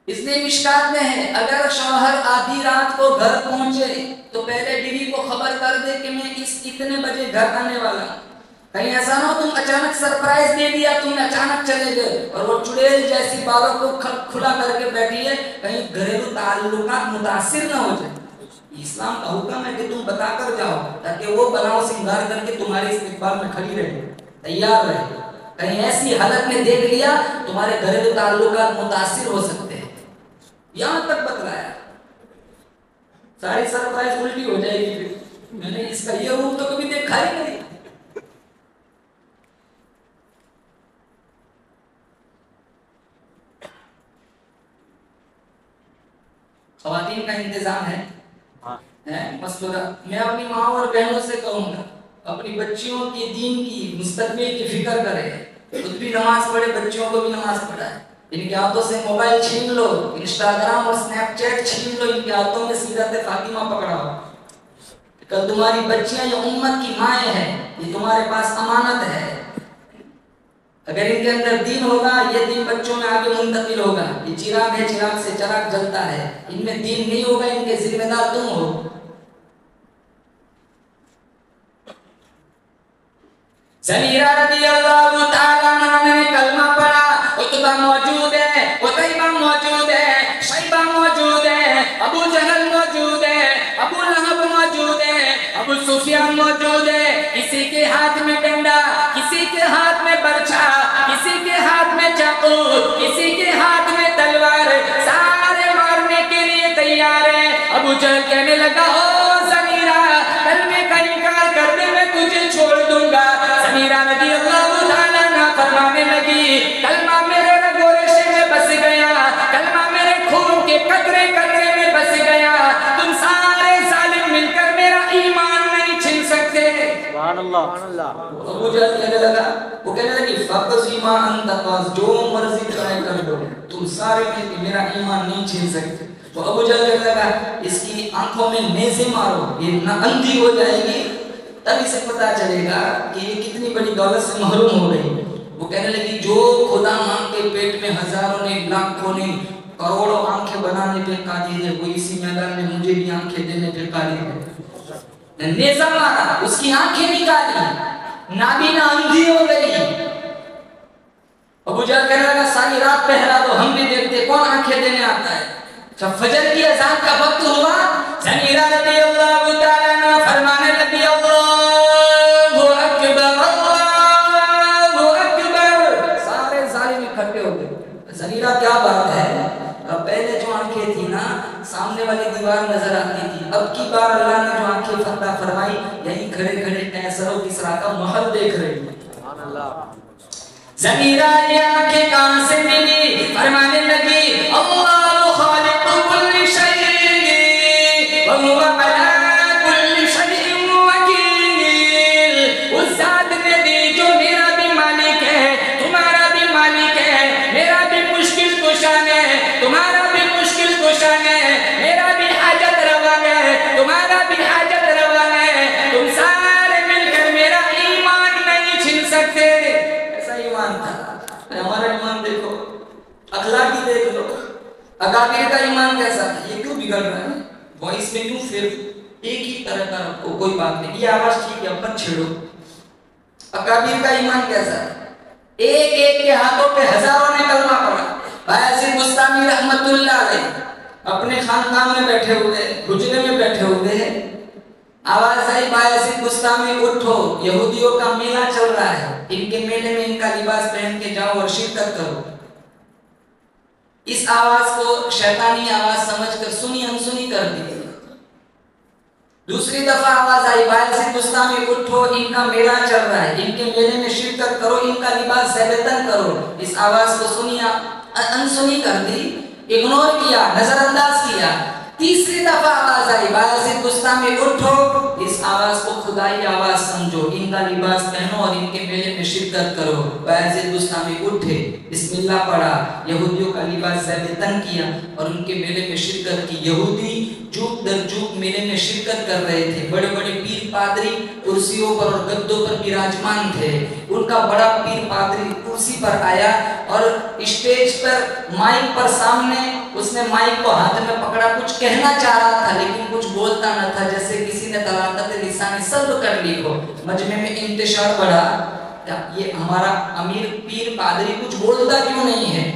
इसलिए मिशकात में है, अगर शौहर आधी रात को घर पहुंचे तो पहले बीवी को खबर कर दे कि मैं इतने बजे घर आने वाला हूं। कहीं ऐसा ना हो तुम अचानक सरप्राइज दे दिया, तुम अचानक चले गए और वो चुड़ैल जैसी बालों को खुला करके बैठी है, कहीं घरेलू ताल्लुकात मुतासिर ना हो जाए। इस्लाम का हुक्म है कि तुम बताकर जाओ ताकि वो बनाओ सिंगार करके तुम्हारे इस्तिकबाल में खड़ी रहे, तैयार रहे। कहीं ऐसी हालत में देख लिया तुम्हारे घरेलू ताल्लुकात मुतासिर हो सकते हैं। यहां तक बतलाया, सारी सरप्राइज उल्टी हो जाएगी। फिर मैंने इसका ये रूप तो कभी देखा ही नहीं। ख़वातीन का इंतजाम है, मसला। मैं अपनी माँ और बहनों से कहूँगा अपनी बच्चियों की दीन की मुस्तकबिल की फिक्र करें। खुद भी नमाज पढ़े, बच्चियों को भी नमाज पढ़ाए। इनके हाथों से मोबाइल छीन लो, इंस्टाग्राम और स्नैपचैट छीन लो, इनके हाथों में सीरत फातिमा पकड़ाओ। कल तुम्हारी बच्चियां ये उम्मत की माएँ हैं, ये तुम्हारे पास अमानत है। अगर इनके अंदर दीन होगा, ये दीन बच्चों में आगे मुंतकिल होगा। ये चिराग है, चिराग से चिराग जलता है। इनमें दीन नहीं होगा, इनके जिम्मेदार तुम हो। ज़मीरा रज़ियल्लाहु ताला अन्हा ने कलमा पढ़ा, उतबा मौजूद है, उतैबा मौजूद है, शैबा मौजूद है, अबू जहल मौजूद है, अबू लहब मौजूद है, अबू सुफियान मौजूद है। किसी के हाथ में डंडा, किसी के हाथ में बर्छा, किसी के हाथ में चाकू, किसी के हाथ में तलवार, सारे मारने के लिए तैयार है। अबू जहल कहने लगा, ओ ज़मीरा, कलमे का इनकार कर दे, मैं तुझे छोड़ दूंगा। ज़मीरा रज़ियल्लाहु ताला अन्हा फरमाने लगी, कलमा मेरे रगो रेशे में बस गया, कलमा मेरे खून के कतरे कतरे में बस गया। तुम सारे जालिम मिलकर मेरा ईमान नहीं छीन सकते। सुभान अल्लाह। अबू जहल कहने लगा, वो कहने लगी, फ़क़ज़ी मा अंत क़ाज़, जो मर्जी चाहे कर दो, तुम सारे मिलकर मेरा ईमान नहीं छीन सकते। तो अबू जहल कहने लगा, इसकी आंखों में नेज़े मारो, ये ना अंधी हो जाएगी, तब इसे पता चलेगा कि ये कितनी बड़ी दौलत से महरूम हो गई। वो कहने लगी, जो खुदा माँ के पेट में हजारों ने, लाखों ने, करोड़ों आंखें बनाने पे कादिर है, वो इसी मैदान में मुझे भी आंखें देने पे कादिर है। नेज़ा मारा, उसकी आंखें निकाली, नाबीना अंधी हो गई। अबू जहल कहने लगा, सारी रात पहरा दो, हम भी देखते कौन आंखें देने आता है। जब फजर की अज़ान का वक्त हुआ, ज़मीरा रज़ियल्लाहु ताला अन्हा फरमाने लगी, अल्लाहु अकबर, अल्लाहु अकबर। सारे जालिम इकट्ठे हो गए। ज़मीरा, क्या बात है, पहले जो आंखें थी ना, सामने वाली दीवार नजर आती थी, अब की बार अल्लाह ने जो आंखें फतह फरमाई, यही खड़े खड़े कैसर और किसरा का महल देख रही है। सुभान अल्लाह। ज़मीरा ने आंखें कहां से मिली, फरमाने लगी, अल्लाहु खालिकु कुल्ली शैइन व हुवा अला कुल्ली शैइन वकील। उस ज़ात ने दी जो मेरा भी मालिक है, तुम्हारा भी मालिक है, मेरा भी मुश्किल कुशा है, तुम्हारा भी मुश्किल कुशा है, मेरा भी हाजत रवा है, तुम्हारा भी हाजत रवा है। तुम सारे मिलकर मेरा ईमान नहीं छीन सकते। ऐसा ईमान था। हमारा ईमान देखो, अखलाकी देख लो, अकाबिर का ईमान कैसा था, ये क्यों बिगड़ रहा है? वॉइस में क्यों फिर एक ही तरह का रखो, कोई बात नहीं, ये आवाज ठीक है, मत छेड़ो। अकाबिर का ईमान कैसा है? एक एक के हाथों पे हजारों ने कलमा पढ़ा। भाई बुस्तामी रहमतुल्लाह अलैह अपने खानकान में बैठे हुए, हुजरे में बैठे हुए हैं, आवाज आई बायजीद बुस्तामी उठो, यहूदियों का मेला चल रहा है, इनके मेले में इनका लिबास पहन के जाओ और शिरकत करो। इस आवाज को शैतानी आवाज समझकर सुनी अनसुनी कर दी। दूसरी दफा आवाज आई बायजीद बुस्तामी उठो, इनका मेला चल रहा है, इनके मेले में शिरकत करो, इनका लिबास सैबतन करो। इस आवाज को सुनी अनसुनी कर दी, इग्नोर किया, नजरअंदाज किया। तीसरी दफा आवाज आई बायजीद बुस्तामी उठो, इस आवाज को खुदाई आवाज समझो, इनका लिबास पहनो और इनके मेले में शिरकत करो। बायजीद बुस्तामी उठे, बिस्मिल्लाह पढ़ा, यहूदियों का लिबास ज़ैबतन किया और उनके मेले में शिरकत की। यहूदी जुग दर जुग मेले में शिरकत कर रहे थे। बड़े बड़े पीर पादरी कुर्सियों पर और गद्दों पर विराजमान थे। उनका बड़ा पीर पादरी कुर्सी पर आया और स्टेज पर माइक पर सामने उसने माइक को हाथ में पकड़ा, कुछ कहना चाह रहा था लेकिन कुछ बोलता न था, जैसे किसी ने तलाक़त लिसानी सब्र कर ली हो। मजमे में इंतशार बढ़ा, ये हमारा अमीर पीर पादरी कुछ बोलता क्यों नहीं है।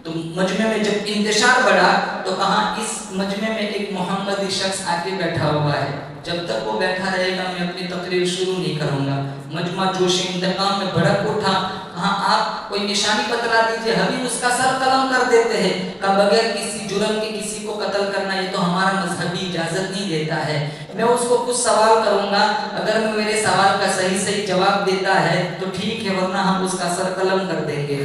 तो मजमे में जब इंतशार बढ़ा तो कहा इस मजमे में एक मोहम्मदी शख्स आके बैठा हुआ है, जब तक वो बैठा रहेगा मैं अपनी तकरीर शुरू नहीं करूंगा। मजमा जोश इंतकाम में भड़क उठा, कहा आप कोई निशानी बतला दीजिए, अभी उसका सर कलम कर देते हैं। का बगैर किसी जुर्म के किसी को कत्ल करना ये तो हमारा मजहबी इजाजत नहीं देता है। मैं उसको कुछ सवाल करूंगा, अगर वो मेरे सवाल का सही सही जवाब देता है तो ठीक है, वरना हम उसका सर कलम कर देंगे।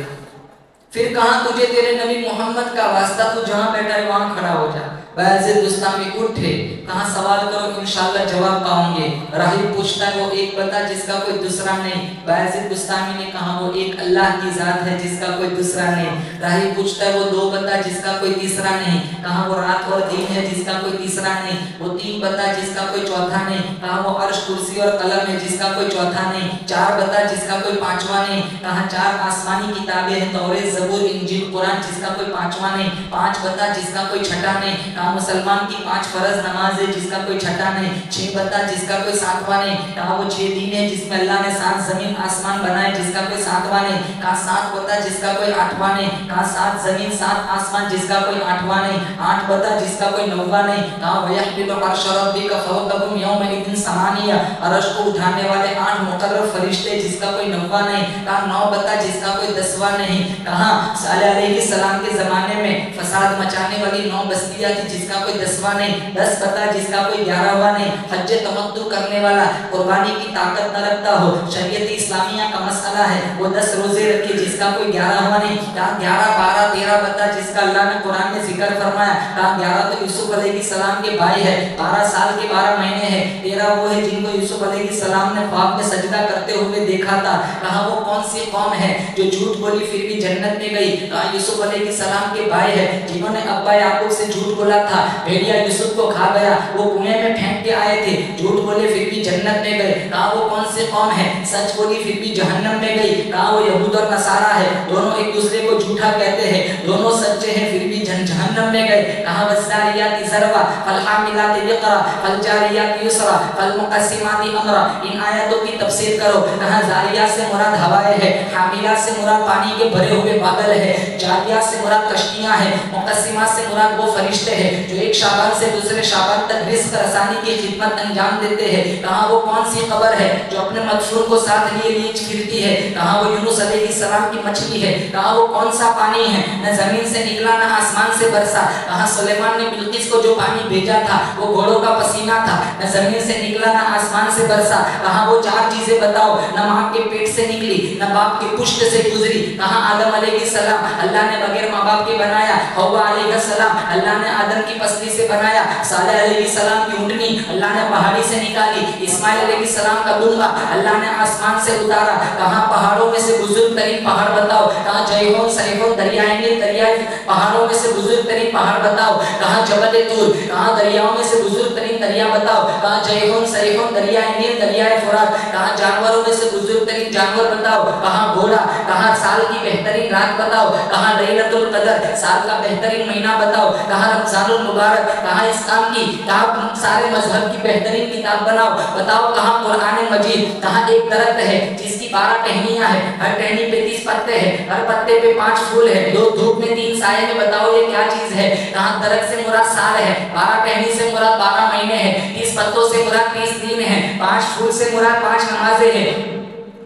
फिर कहा तुझे तेरे नबी मोहम्मद का वास्ता, तू जहां बैठा है वहां खड़ा हो जा। बायजीद बुस्तामी उठे, कहा सवाल करो इंशाअल्लाह जवाब पाओगे। राही पूछता है वो एक बता जिसका कोई दूसरा नहीं। बायजीद बुस्तामी ने कहा वो एक अल्लाह की जात है जिसका कोई दूसरा नहीं। राही पूछता है वो दो बता जिसका कोई तीसरा नहीं। कहा वो रात और दिन है जिसका कोई तीसरा नहीं। वो तीन बता जिसका कोई चौथा नहीं। कहा वो अर्श कुर्सी और कलम है जिसका कोई चौथा नहीं। चार बता जिसका कोई पांचवा नहीं। कहा चार आसमानी किताबें हैं, तौरेत ज़बूर इंजील कुरान, जिसका कोई पांचवा नहीं। पांच बता जिसका कोई छठा नहीं। मुसलमान की 5 फर्ज नमाज है जिसका कोई छठा नहीं। 6 बता जिसका कोई सातवां नहीं। कहा वो 6 दिन है जिसमें अल्लाह ने 7 जमीन आसमान बनाए जिसका कोई सातवां नहीं। कहा 7 बता जिसका कोई आठवां नहीं। कहा 7 जमीन 7 आसमान जिसका कोई आठवां नहीं। 8 बता जिसका कोई नौवां नहीं। कहा वयहमिलु अर्श रब्बिका फौकहुम यौमइदिन समानिया, अर्श को उठाने वाले 8 मुकर्रर फरिश्ते जिसका कोई नौवां नहीं। कहा 9 बता जिसका कोई 10वां नहीं। कहा सालेह अलैहिस्सलाम के जमाने में फसाद मचाने वाली 9 बस्तियां थी जिसका कोई 10वां नहीं। 10 बता जिसका कोई 11वां नहीं। हज तमत्तु करने वाला, कुर्बानी की ताकत न रखता हो, शरीयत इस्लामिया का मसला है, वो 10 रोजे रखे जिसका कोई 11वां नहीं। कहा 11 12 13 बता जिसका अल्लाह ने कुरान में जिक्र फरमाया। कहा 11 तो यूसुफ अलैहिस्सलाम के भाई है, 12 साल के 12 महीने हैं। 13 वो है जिनको यूसुफ अलैहिस्सलाम ने ख्वाब में सजदा करते हुए देखा था। कहा वो कौन सी कौम है जो झूठ बोली फिर भी जन्नत में गई। कहा यूसुफ अलैहिस्सलाम के भाई है जिन्होंने अब्बा याकूब से झूठ बोला था, भेड़िया यूसुफ को खा गया, वो कुएं में फेंक के आए थे, झूठ बोले फिर भी जन्नत में गए। कहा वो कौन से कौम है सच बोली फिर भी जहन्नम में गई। कहा वो यहूद और नसारा है, दोनों एक दूसरे को झूठा कहते हैं, दोनों सच्चे हैं फिर भी जहन्नम में गए। कहा वज़ारियाति ज़रवा फलहामिलाति विक़रा फलजारियाति युसरा फलमुक़स्सिमाति अमरा। इन आयतों की तफसीर करो। कहा जारिया से मुराद हवाएं है, हामिला से मुराद पानी के भरे हुए बादल है, जारिया से मुराद कश्तियां हैं, मुक़स्सिमा से मुराद वो फरिश्ते हैं जो एक शाबान से दूसरे शाबान तक रिस्क रसानी की खिदमत अंजाम देते हैं। कहा वो कौन सी खबर है जो अपने मकसूर को साथ लिए नीच फिरती है। कहा वो यूनुस अलैहिस्सलाम की मछली है। कहा वो कौन सा पानी है, न जमीन से निकला न आसमान से बरसा। कहा सुलेमान ने बिल्किस को जो पानी भेजा था वो घोड़ों का पसीना था, न जमीन से निकला न आसमान से बरसा। कहा वो 4 चीजें बताओ, न माँ के पेट से निकली न बाप के पुष्ट से गुजरी। कहा आदम अलैहिस्सलाम अल्लाह ने बगैर माँ बाप के बनाया, हव्वा अलैहिस्सलाम अल्लाह ने आदम की पसली से बनाया, सालेह अलैहिस्सलाम की ऊँटनी अल्लाह ने पहाड़ी से निकाली, इस्माइल अलैहिस्सलाम का दूल्हा अल्लाह ने आसमान से उतारा। कहा पहाड़ों में से बुजुर्ग तरीन पहाड़ बताओ। कहा जयहोन सैहोन दरियाएं दरिया, पहाड़ों में से बुजुर्ग तरीन पहाड़ बताओ। कहा जबल तूर, कहा दरियाओं में से बुजुर्ग तरीन दरिया बताओ, कहा जयहुन सरीहुन दरियाए नील दरियाए फुरात, कहा जानवरों में से बुजुर्ग तरीन जानवर बताओ, कहा घोड़ा, कहा साल की बेहतरीन रात बताओ, कहा लैलतुल कदर साल का बेहतरीन महीना बताओ, कहा रमजानुल मुबारक, कहा इस्लाम की, कहा सारे मजहब की बेहतरीन किताब बनाओ बताओ, कहा कुरान मजीद, कहा एक दरख्त है जिसकी 12 टहनियां है, हर टहनी पे 30 पत्ते हैं, हर पत्ते पे 5 फूल है, 2 धूप में 3 साये में, बताओ ये क्या चीज है। कहा दरख्त से मुराद साल है, 12 टहनी से मुराद 12 महीने हैं, 30 पत्तों से मुराद 30 दिन है, 5 फूल से मुराद 5 नमाजें हैं,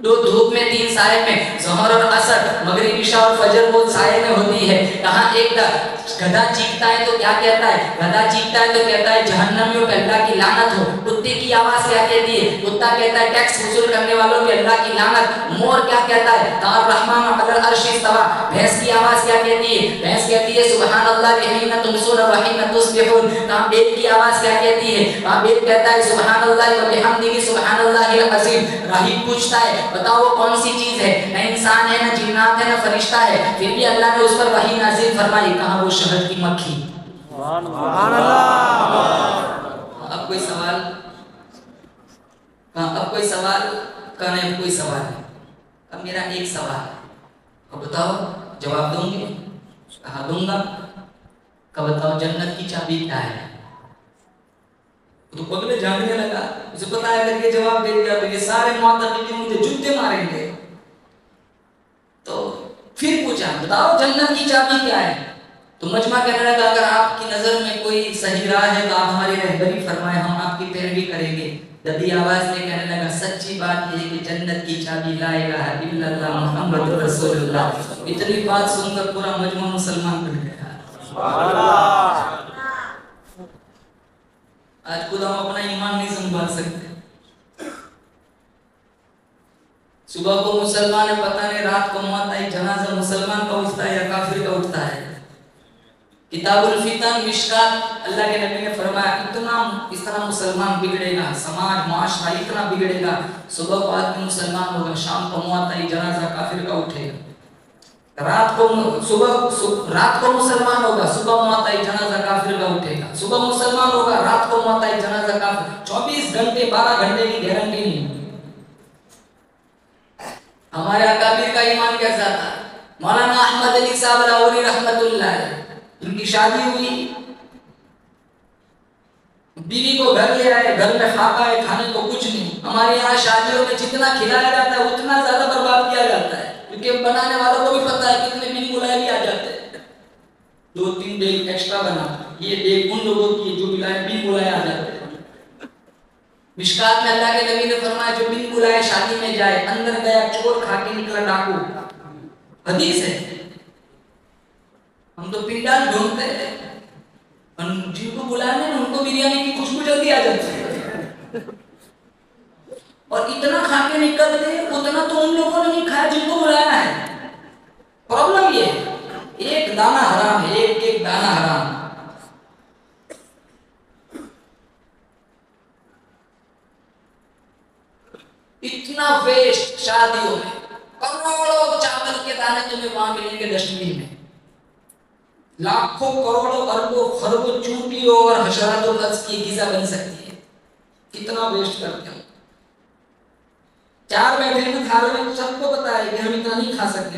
2 धूप में 3 साये में, ज़ोहर और असर मगरिब इशा और फजर वो साये में होती है। कहा एक गधा चीखता है तो क्या कहता है, गधा चीखता है तो कहता है जहन्नमियों पे अल्लाह की लानत हो। कुत्ते की आवाज क्या कहती है, कुत्ता कहता है टैक्स वसूल करने वालों पे अल्लाह की लानत। मोर क्या कहता है, कहा रहमान अलल अर्श इस्तवा। भैंस की आवाज क्या कहती है, भैंस कहती है सुभान अल्लाह हिना तुमसून व हिना तुस्बिहून। कहा बेल की आवाज क्या कहती है, कहा बेल कहता है सुभान अल्लाह व बिहम्दिही सुभान अल्लाहिल अज़ीम। राहिब पूछता है बताओ वो कौन सी चीज है, न इंसान है, न जिन्नात है, न फरिश्ता है, फिर भी अल्लाह ने उस पर वही नाज़िल फरमाई। कहा वो शहद की मक्खी। सुभान अल्लाह। अब कोई सवाल, कहा अब कोई सवाल, कहा नहीं अब कोई सवाल है। अब मेरा एक सवाल है, अब बताओ जवाब दोगे, कहा दूंगा। कब बताओ जन्नत की चाबी क्या है। तो पगले जानने लगा, उसे पता है करके जवाब दे दिया तो ये सारे मुअत्तज़िली मुझे जूते मारेंगे। तो फिर पूछा बताओ जन्नत की चाबी क्या है। तो मजमा कहने लगा अगर आपकी नजर में कोई सही राह है तो आप हमारी रहबरी फरमाएं, हम आपकी पैरवी करेंगे। दबी आवाज में कहने लगा सच्ची बात यह है कि जन्नत की चाबी ला इलाहा इल्लल्लाह मुहम्मदुर रसूलुल्लाह। इतनी बात सुनकर पूरा मजमा मुसलमान बन गया। सुभान अल्लाह। आज खुद हम अपना ईमान नहीं संभाल सकते। सुबह को मुसलमान है, पता नहीं रात को मौत आई, जनाजा मुसलमान का उठता है या काफिर का उठता है। किताबुल फितन मिशकात अल्लाह के नबी ने फरमाया इतना इस तरह मुसलमान बिगड़ेगा, समाज माशरा इतना बिगड़ेगा, सुबह को आदमी मुसलमान होगा, शाम को मौत आई, जनाजा काफिर का उठेगा। रात को मुसलमान होगा, सुबह मौत आई, जनाजा काफिर का उठेगा। सुबह मुसलमान होगा, रात को मौत आई, जनाजा काफिर। 24 घंटे 12 घंटे की गारंटी नहीं। हमारे अकाबिर का ईमान कैसा था। मौलाना अहमद अली साहब लाहौरी रहमतुल्लाह अलैह, उनकी शादी हुई, बीवी को घर ले आए, घर में खाका है, खाने को कुछ नहीं। हमारे यहाँ शादियों में जितना खिलाया जाता है उतना ज्यादा बर्बाद किया जाता है, क्योंकि बनाने वालों को भी पता है कितने बिन बुलाए भी आ जाते हैं। 2-3 डेग एक्स्ट्रा बना, ये डेग उन लोगों की जो बुलाए बिन बुलाए आ जाते हैं। मिशकात में अल्लाह के नबी ने फरमाया जो बिन बुलाए शादी में जाए, अंदर गया चोर खा के निकला डाकू। हदीस है। हम तो पिंडाल ढूंढते हैं, जिनको बुलाने में उनको बिरयानी की खुशबू जल्दी आ जाती है, और इतना खा के निकलते उतना तो उन लोगों ने नहीं खाया जिनको बुलाया है। प्रॉब्लम ये है, एक दाना हराम है, एक दाना हराम। इतना वेस्ट शादियों में, करोड़ों चावल के दाने तुम्हें वहां मिलेंगे डस्टबिन में, लाखों करोड़ों अरबों खरबों चूंटियों और हशरातों की ग़िज़ा बन सकती है। कितना वेस्ट करते हो। 4 बैठे हैं खा रहे हैं, सबको पता है कि हम इतना नहीं खा सकते,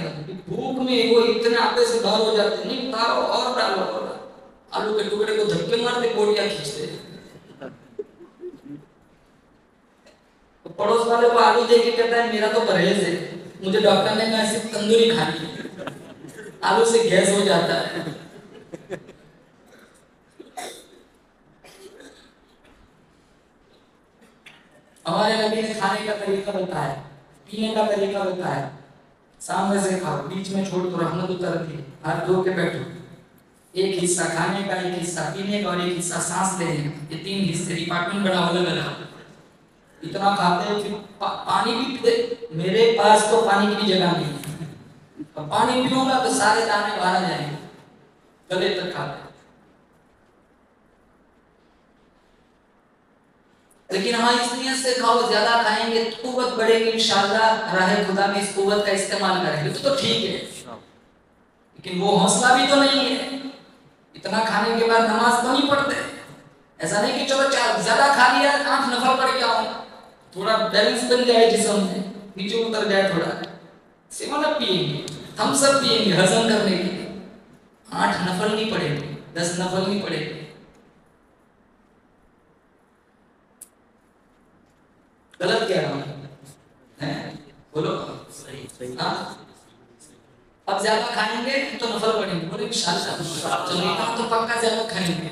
भूख में वो इतने आपे से बाहर हो जाते, नहीं उतारो और डालो, आलू के टुकड़े को धक्के मारते, बोटियां खींचते। तो पड़ोस वाले को आलू देके कहता है मेरा तो परहेज है, मुझे डॉक्टर ने कहा सिर्फ तंदूरी खानी है, आलू से गैस हो जाता है। हमारे नबी ने खाने का तरीका बताया, पीने का तरीका बताया। सामने से खाओ, बीच में छोड़ दो, रहमत उतरती है। हाथ धो के बैठो, एक हिस्सा खाने का, एक हिस्सा पीने का और एक हिस्सा सांस लेने का। ये 3 हिस्से डिपार्टमेंट बना अलग अलग। इतना खाते हैं, फिर पानी भी पीते। मेरे पास तो पानी की भी जगह नहीं है, तो पानी पीऊंगा तो सारे दाने बाहर आ जाएंगे, गले तक खाते। लेकिन हाँ इस नियत से खाओ, ज्यादा खाएंगे तो कुव्वत बढ़ेगी इंशाअल्लाह, राह खुदा में इस कुव्वत का इस्तेमाल करेंगे तो ठीक है। लेकिन वो हौसला भी तो नहीं है, इतना खाने के बाद नमाज तो नहीं पढ़ते, ऐसा नहीं कि चलो ज्यादा खा लिया 8 नफल पड़ गया हो, थोड़ा बैलेंस बन जाए जिसम में, नीचे उतर जाए थोड़ा, सेवन अप पिएंगे, हम सब पिएंगे हजम करने के लिए। 8 नफल नहीं पड़ेंगे, 10 नफल नहीं पड़ेंगे। गलत कह रहा हूं है? बोलो सही। हाँ, अब ज्यादा खाएंगे तो नफल पड़ेंगे, बोले इंशाअल्लाह तो पक्का ज्यादा खाएंगे।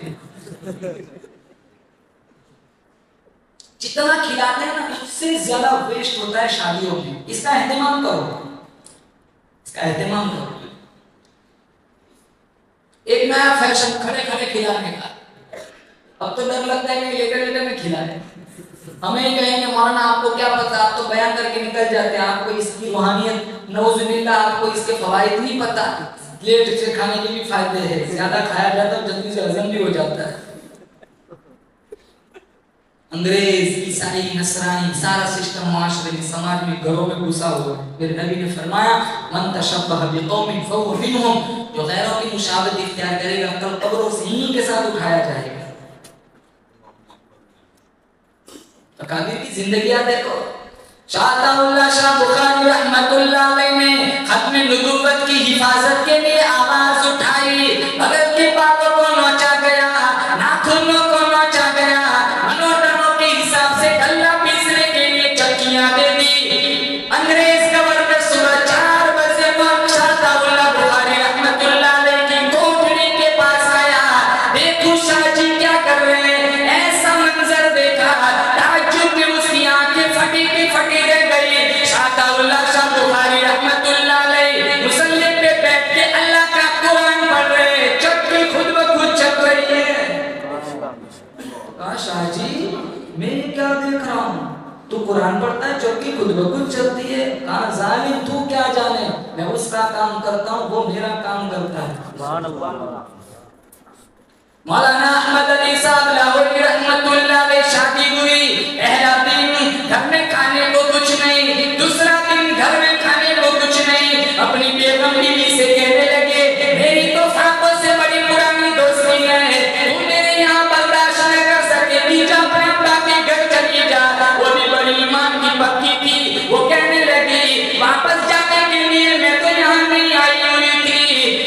जितना खिलाते हैं ना उससे ज्यादा वेस्ट होता है शादियों में। इसका एहतमाम करो, इसका एहतमाम करो। एक नया फैशन खड़े खड़े खिलाने का, अब तो डर लगता है कि लेटर लेटर में खिलाए। हमें ही कहेंगे मौलाना आपको क्या पता, आप तो बयान करके निकल जाते हैं, आपको इसकी रूहानियत नौजुबिल्लाह, आपको इसके फवाइद नहीं पता। लेट से खाने के भी फायदे हैं, ज्यादा खाया जाता है जल्दी से हजम भी हो जाता है। अंग्रेज, ईसाई, नसरानी सारा सिस्टम माशरे में, समाज में, घरों में घुसा हुआ है। मेरे नबी ने फरमाया मन तशब्बह बिकौमिन फहुव मिनहुम, जो गैरों की मुशाबहत इख्तियार करेगा कल कब्रों से इन्हीं के साथ उठाया जाएगा। अकाबिर की जिंदगी देखो। शाह शाह बुखारी रहमतुल्लाह अलैह ने खत्म नबुव्वत की हिफाजत के लिए आवाज उठाई। बगल के बालों को नोचा गया, नाखूनों को नोचा गया, मनोटनों के हिसाब से गल्ला पीसने के लिए चक्कियां दे दी। अंग्रेज गवर्नर सुबह 4 बजे शाह बुखारी रहमतुल्लाह अलैह की कोठरी के पास आया। देखो शाह जी क्या कर रहे हैं, ऐसा मंजर देखा, फटी रह गई। शाह बुखारी रहमतुल्लाह अलैह मुसल्ले पे बैठ के अल्लाह का कुरान पढ़ रहे, चक्की खुद ब खुद चल रही है। शाह जी मैं क्या देख रहा हूँ, तू कुरान पढ़ता है, चक्की खुद ब खुद चलती है। कहा जालिम तू क्या जाने, मैं उसका काम करता हूँ, वो मेरा काम करता है। मौलाना अहमद अली साहब लाहौरी रहमतुल्लाह अलैह शादी हुई। पहला दिन घर में खाने को कुछ नहीं, दूसरा दिन घर में खाने को कुछ नहीं। अपनी बेगम बीवी से कहने लगे मेरी तो फाकों से बड़ी पुरानी दोस्ती है, तू मेरे यहाँ बर्दाश्त न कर सके, बीजा अपने अब्बा के घर चली जा। वो भी बड़ी ईमान की पक्की थी, वो कहने लगी वापस जाने के लिए मैं तो यहाँ नहीं आई हुई थी,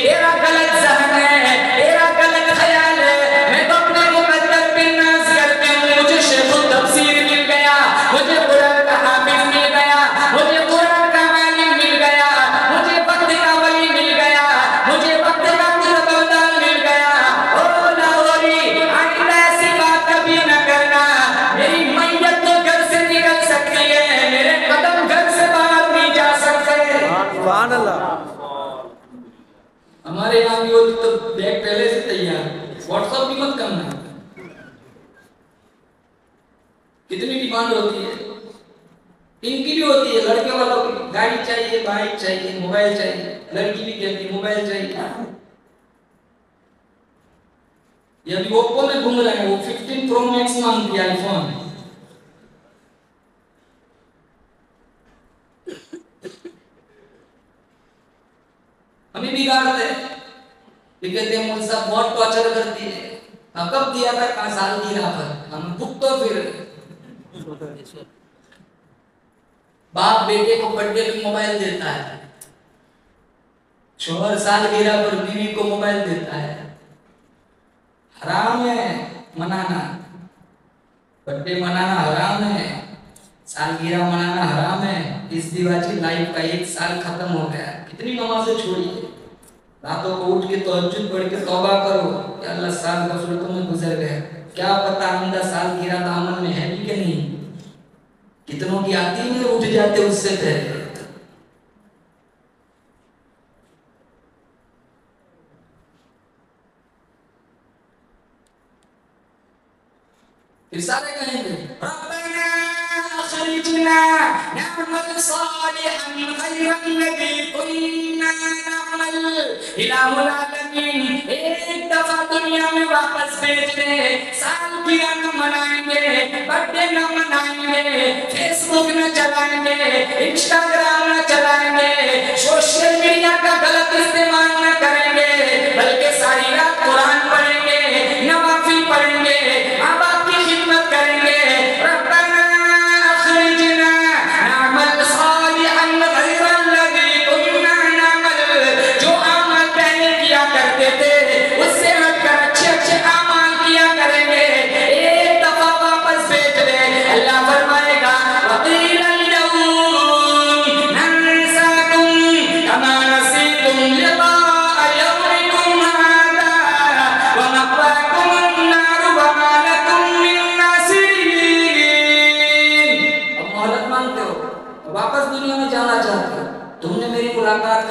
तेरा गलत ज़हन है, तेरा गलत ख्याल है। मैं तो अपने मुकद्दर पे नाज़ करती हूँ, मुझे शेखुल तफसीर मिल गया, मुझे कुरान का हाफिज मिल गया, मुझे कुरान का आलिम मिल गया, मुझे वक्त का वली मिल गया, मुझे वक्त का कुर्बान मिल गया। ओ लाहौरी आइंदा ऐसी बात कभी न करना, मेरी मैयत तो घर से निकल सकती है, मेरे कदम घर से बाहर नहीं जा सकते। सुभान अल्लाह। हमारे यहाँ भी होती तो बैग पहले से तैयार, व्हाट्सएप भी मत करना। कितनी डिमांड होती है, इनकी भी होती है, लड़के वालों की गाड़ी चाहिए, बाइक चाहिए, मोबाइल चाहिए, लड़की भी कहती है मोबाइल चाहिए। ये अभी ओप्पो में घूम रहे हैं, वो 15 प्रो मैक्स मांगती है आईफोन। हमें बिगाड़ते हैं, कहते हैं मुझे सब बहुत टॉर्चर करती है। कब दिया था, कहा सालगिरह पर, हम भुग तो फिर बाप बेटे को बर्थडे पे मोबाइल देता है, शोहर सालगिरह पर बीवी को मोबाइल देता है। हराम है मनाना, बर्थडे मनाना हराम है, सालगिरह मनाना हराम है। इस दिवाची लाइफ का 1 साल खत्म हो गया। कितनी नमाजें छोड़ी है, रातों को उठ के तहज्जुद पढ़ के तौबा करो कि अल्लाह साल गफलतों में गुजर गया, क्या पता आइंदा सालगिरह दामन में है भी कि नहीं। कितनों की आती है उठ जाते उससे पहले। फिर सारे कहेंगे रब्बना अखरिजना नअमल सालिहन गैरल्लज़ी कुन्ना नअमल इलाहुल आलमीन। एक दफा दुनिया में वापस भेज दे, सालगिरह न मनाएंगे, बर्थडे न मनाएंगे, फेसबुक न चलाएंगे, इंस्टाग्राम न चलाएंगे, सोशल मीडिया का गलत इस्तेमाल न करेंगे, बल्कि सारी रात कुरान पढ़ेंगे, नवाफिल पढ़ेंगे,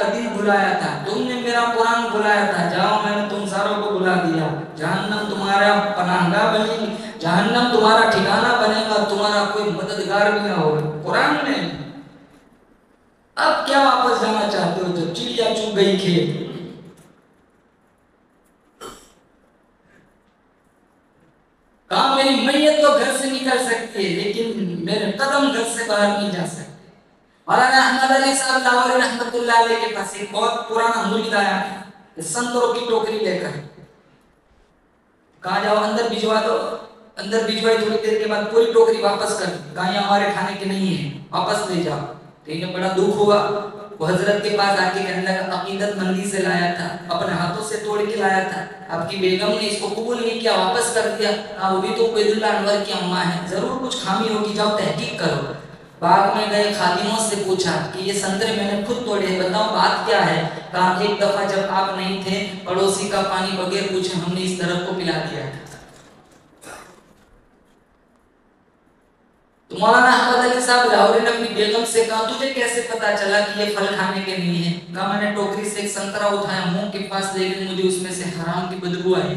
का दिन बुलाया था, तुमने मेरा कुरान बुलाया था, जाओ मैंने तुम सारों को बुला दिया। जहन्नम तुम्हारा पनाहगाह बनेगी, जहन्नम तुम्हारा ठिकाना बनेगा, तुम्हारा कोई मददगार भी ना होगा। कुरान में अब क्या वापस जाना चाहते हो जब चिड़िया चुग गई खेत? कहा मेरी मैयत तो घर से निकल सकती है लेकिन मेरे कदम घर से बाहर नहीं जा सकते। मौलाना अहमद अली साहब लाहौरी रहमतुल्लाह अलैह के पास एक बहुत पुराना मुरीद आया, संतरों की टोकरी लेकर। कहा जाओ अंदर भिजवा दो। अंदर भिजवाई, थोड़ी देर के बाद पूरी टोकरी वापस कर दी। कहा ये हमारे खाने के नहीं है, वापस ले जाओ। तो इन्हें बड़ा दुख हुआ। वो हजरत के पास आके कहने लगा अकीदत मंदी से लाया था, अपने हाथों से तोड़ के लाया था, आपकी बेगम ने इसको कबूल नहीं किया, वापस कर दिया। वो भी तो उबैदुल्लाह अनवर की अम्मा है, जरूर कुछ खामी होगी, जाओ तहकीक करो। बाग में गए, खादिमों से पूछा कि ये संतरे मैंने खुद तोड़े हैं, बताओ बात क्या है। कहा एक दफा जब आप नहीं थे, पड़ोसी का पानी बगैर पूछे हमने इस तरफ को पिला दिया। तो मौलाना अहमद अली साहब लाहौरी ने अपनी बेगम से कहा तुझे कैसे पता चला कि ये फल खाने के नहीं है? कहा मैंने टोकरी से एक संतरा उठाया, मुंह के पास लेकिन मुझे उसमें से हराम की बदबू आई।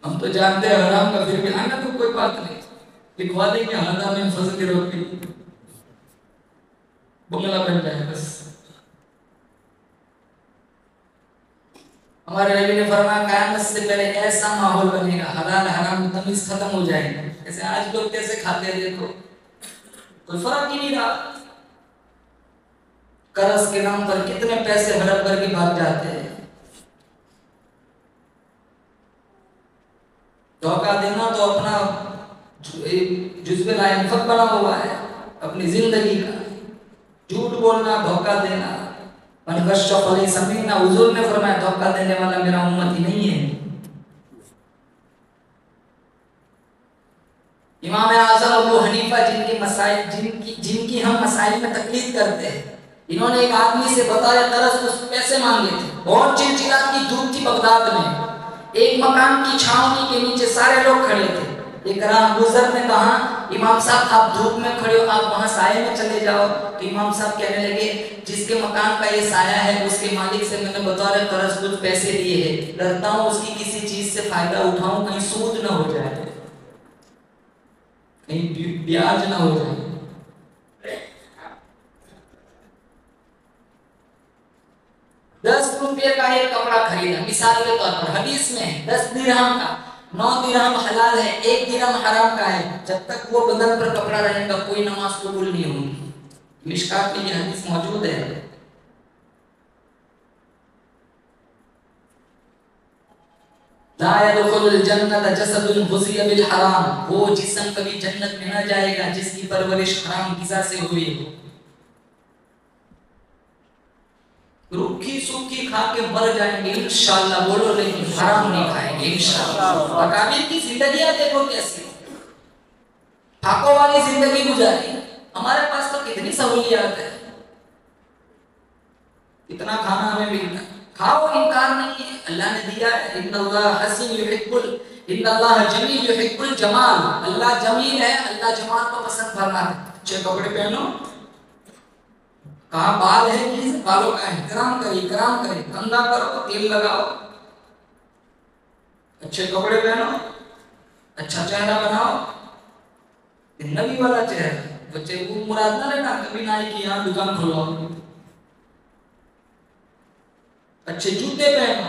हम तो जानते हैं हराम का, फिर भी आना तो कोई बात नहीं, लिखवा देंगे हादा में फजल की रोटी, बंगला बन जाए बस। हमारे नबी ने फरमाया क़यामत से पहले ऐसा माहौल बनेगा, हलाल हराम तमीज खत्म हो जाएगी। जैसे आज लोग कैसे खाते हैं, देखो कोई फर्क ही नहीं रहा। कर्ज के नाम पर कितने पैसे हड़प करके भाग जाते हैं। धोखा देना तो अपना जुज़्वे लाइनफक बना हुआ है अपनी जिंदगी का। झूठ बोलना, धोखा देना, हुजूर ने फरमाया धोखा देने वाला मेरा उम्मती नहीं है। इमाम आज़म अबू हनीफा जिनकी हम मसाइल में तकलीद करते हैं, इन्होंने एक आदमी से बताया तरस कुछ पैसे मांगे थे। बहुत चिलचिलात की धूप थी बगदाद में। एक मकान की छावनी के नीचे सारे लोग खड़े थे। एक राहगुजर ने कहा इमाम साहब आप धूप में खड़े हो, आप वहां साये में चले जाओ। तो इमाम साहब कहने लगे जिसके मकान का ये साया है उसके मालिक से मैंने बतौर कर्ज कुछ पैसे लिए हैं, डरता हूं उसकी किसी चीज से फायदा उठाऊं, कहीं सूद ना हो जाए, कहीं ब्याज ना हो जाए। 10 रुपये का एक कपड़ा खरीदा, मिसाल के तौर पर हदीस में 10 दिरहम का, 9 दिरहम हलाल है, 1 दिरहम हराम का है। जब तक वो बदन पर कपड़ा रहेगा कोई नमाज कबूल नहीं होगी। मिशकात में ये हदीस मौजूद है। ला यदखुलुल जन्नत जसदुन गुज़िया बिल हराम, वो जिस्म कभी जन्नत में न जाएगा जिसकी परवरिश हराम ग़िज़ा से हुई हो। रूखी सूखी खा के मर जाएंगे इंशाअल्लाह, बोलो, लेकिन हराम नहीं खाएंगे इंशाअल्लाह। अकाबिर की जिंदगियां देखो कैसी, फाकों वाली जिंदगी गुजारी। हमारे पास तो कितनी सहूलियात है, इतना खाना हमें मिलता है, खाओ, इनकार नहीं है। अल्लाह ने दिया है, इन्नल्लाह हसीन युहिब्बुल, इन्नल्लाह जमील युहिब्बुल जमाल। अल्लाह जमील है, अल्लाह जमाल को पसंद फरमाता है। अच्छे कपड़े पहनो, कहा बाल है कि बालों का एहतराम करे, इकराम करे, कंघा करो, तेल लगाओ, अच्छे कपड़े पहनो, अच्छा चेहरा बनाओ, नबी वाला चेहरा। बच्चे को मुराद ना लेना कभी ना कि यहाँ दुकान खुलवाओ। अच्छे जूते पहनो,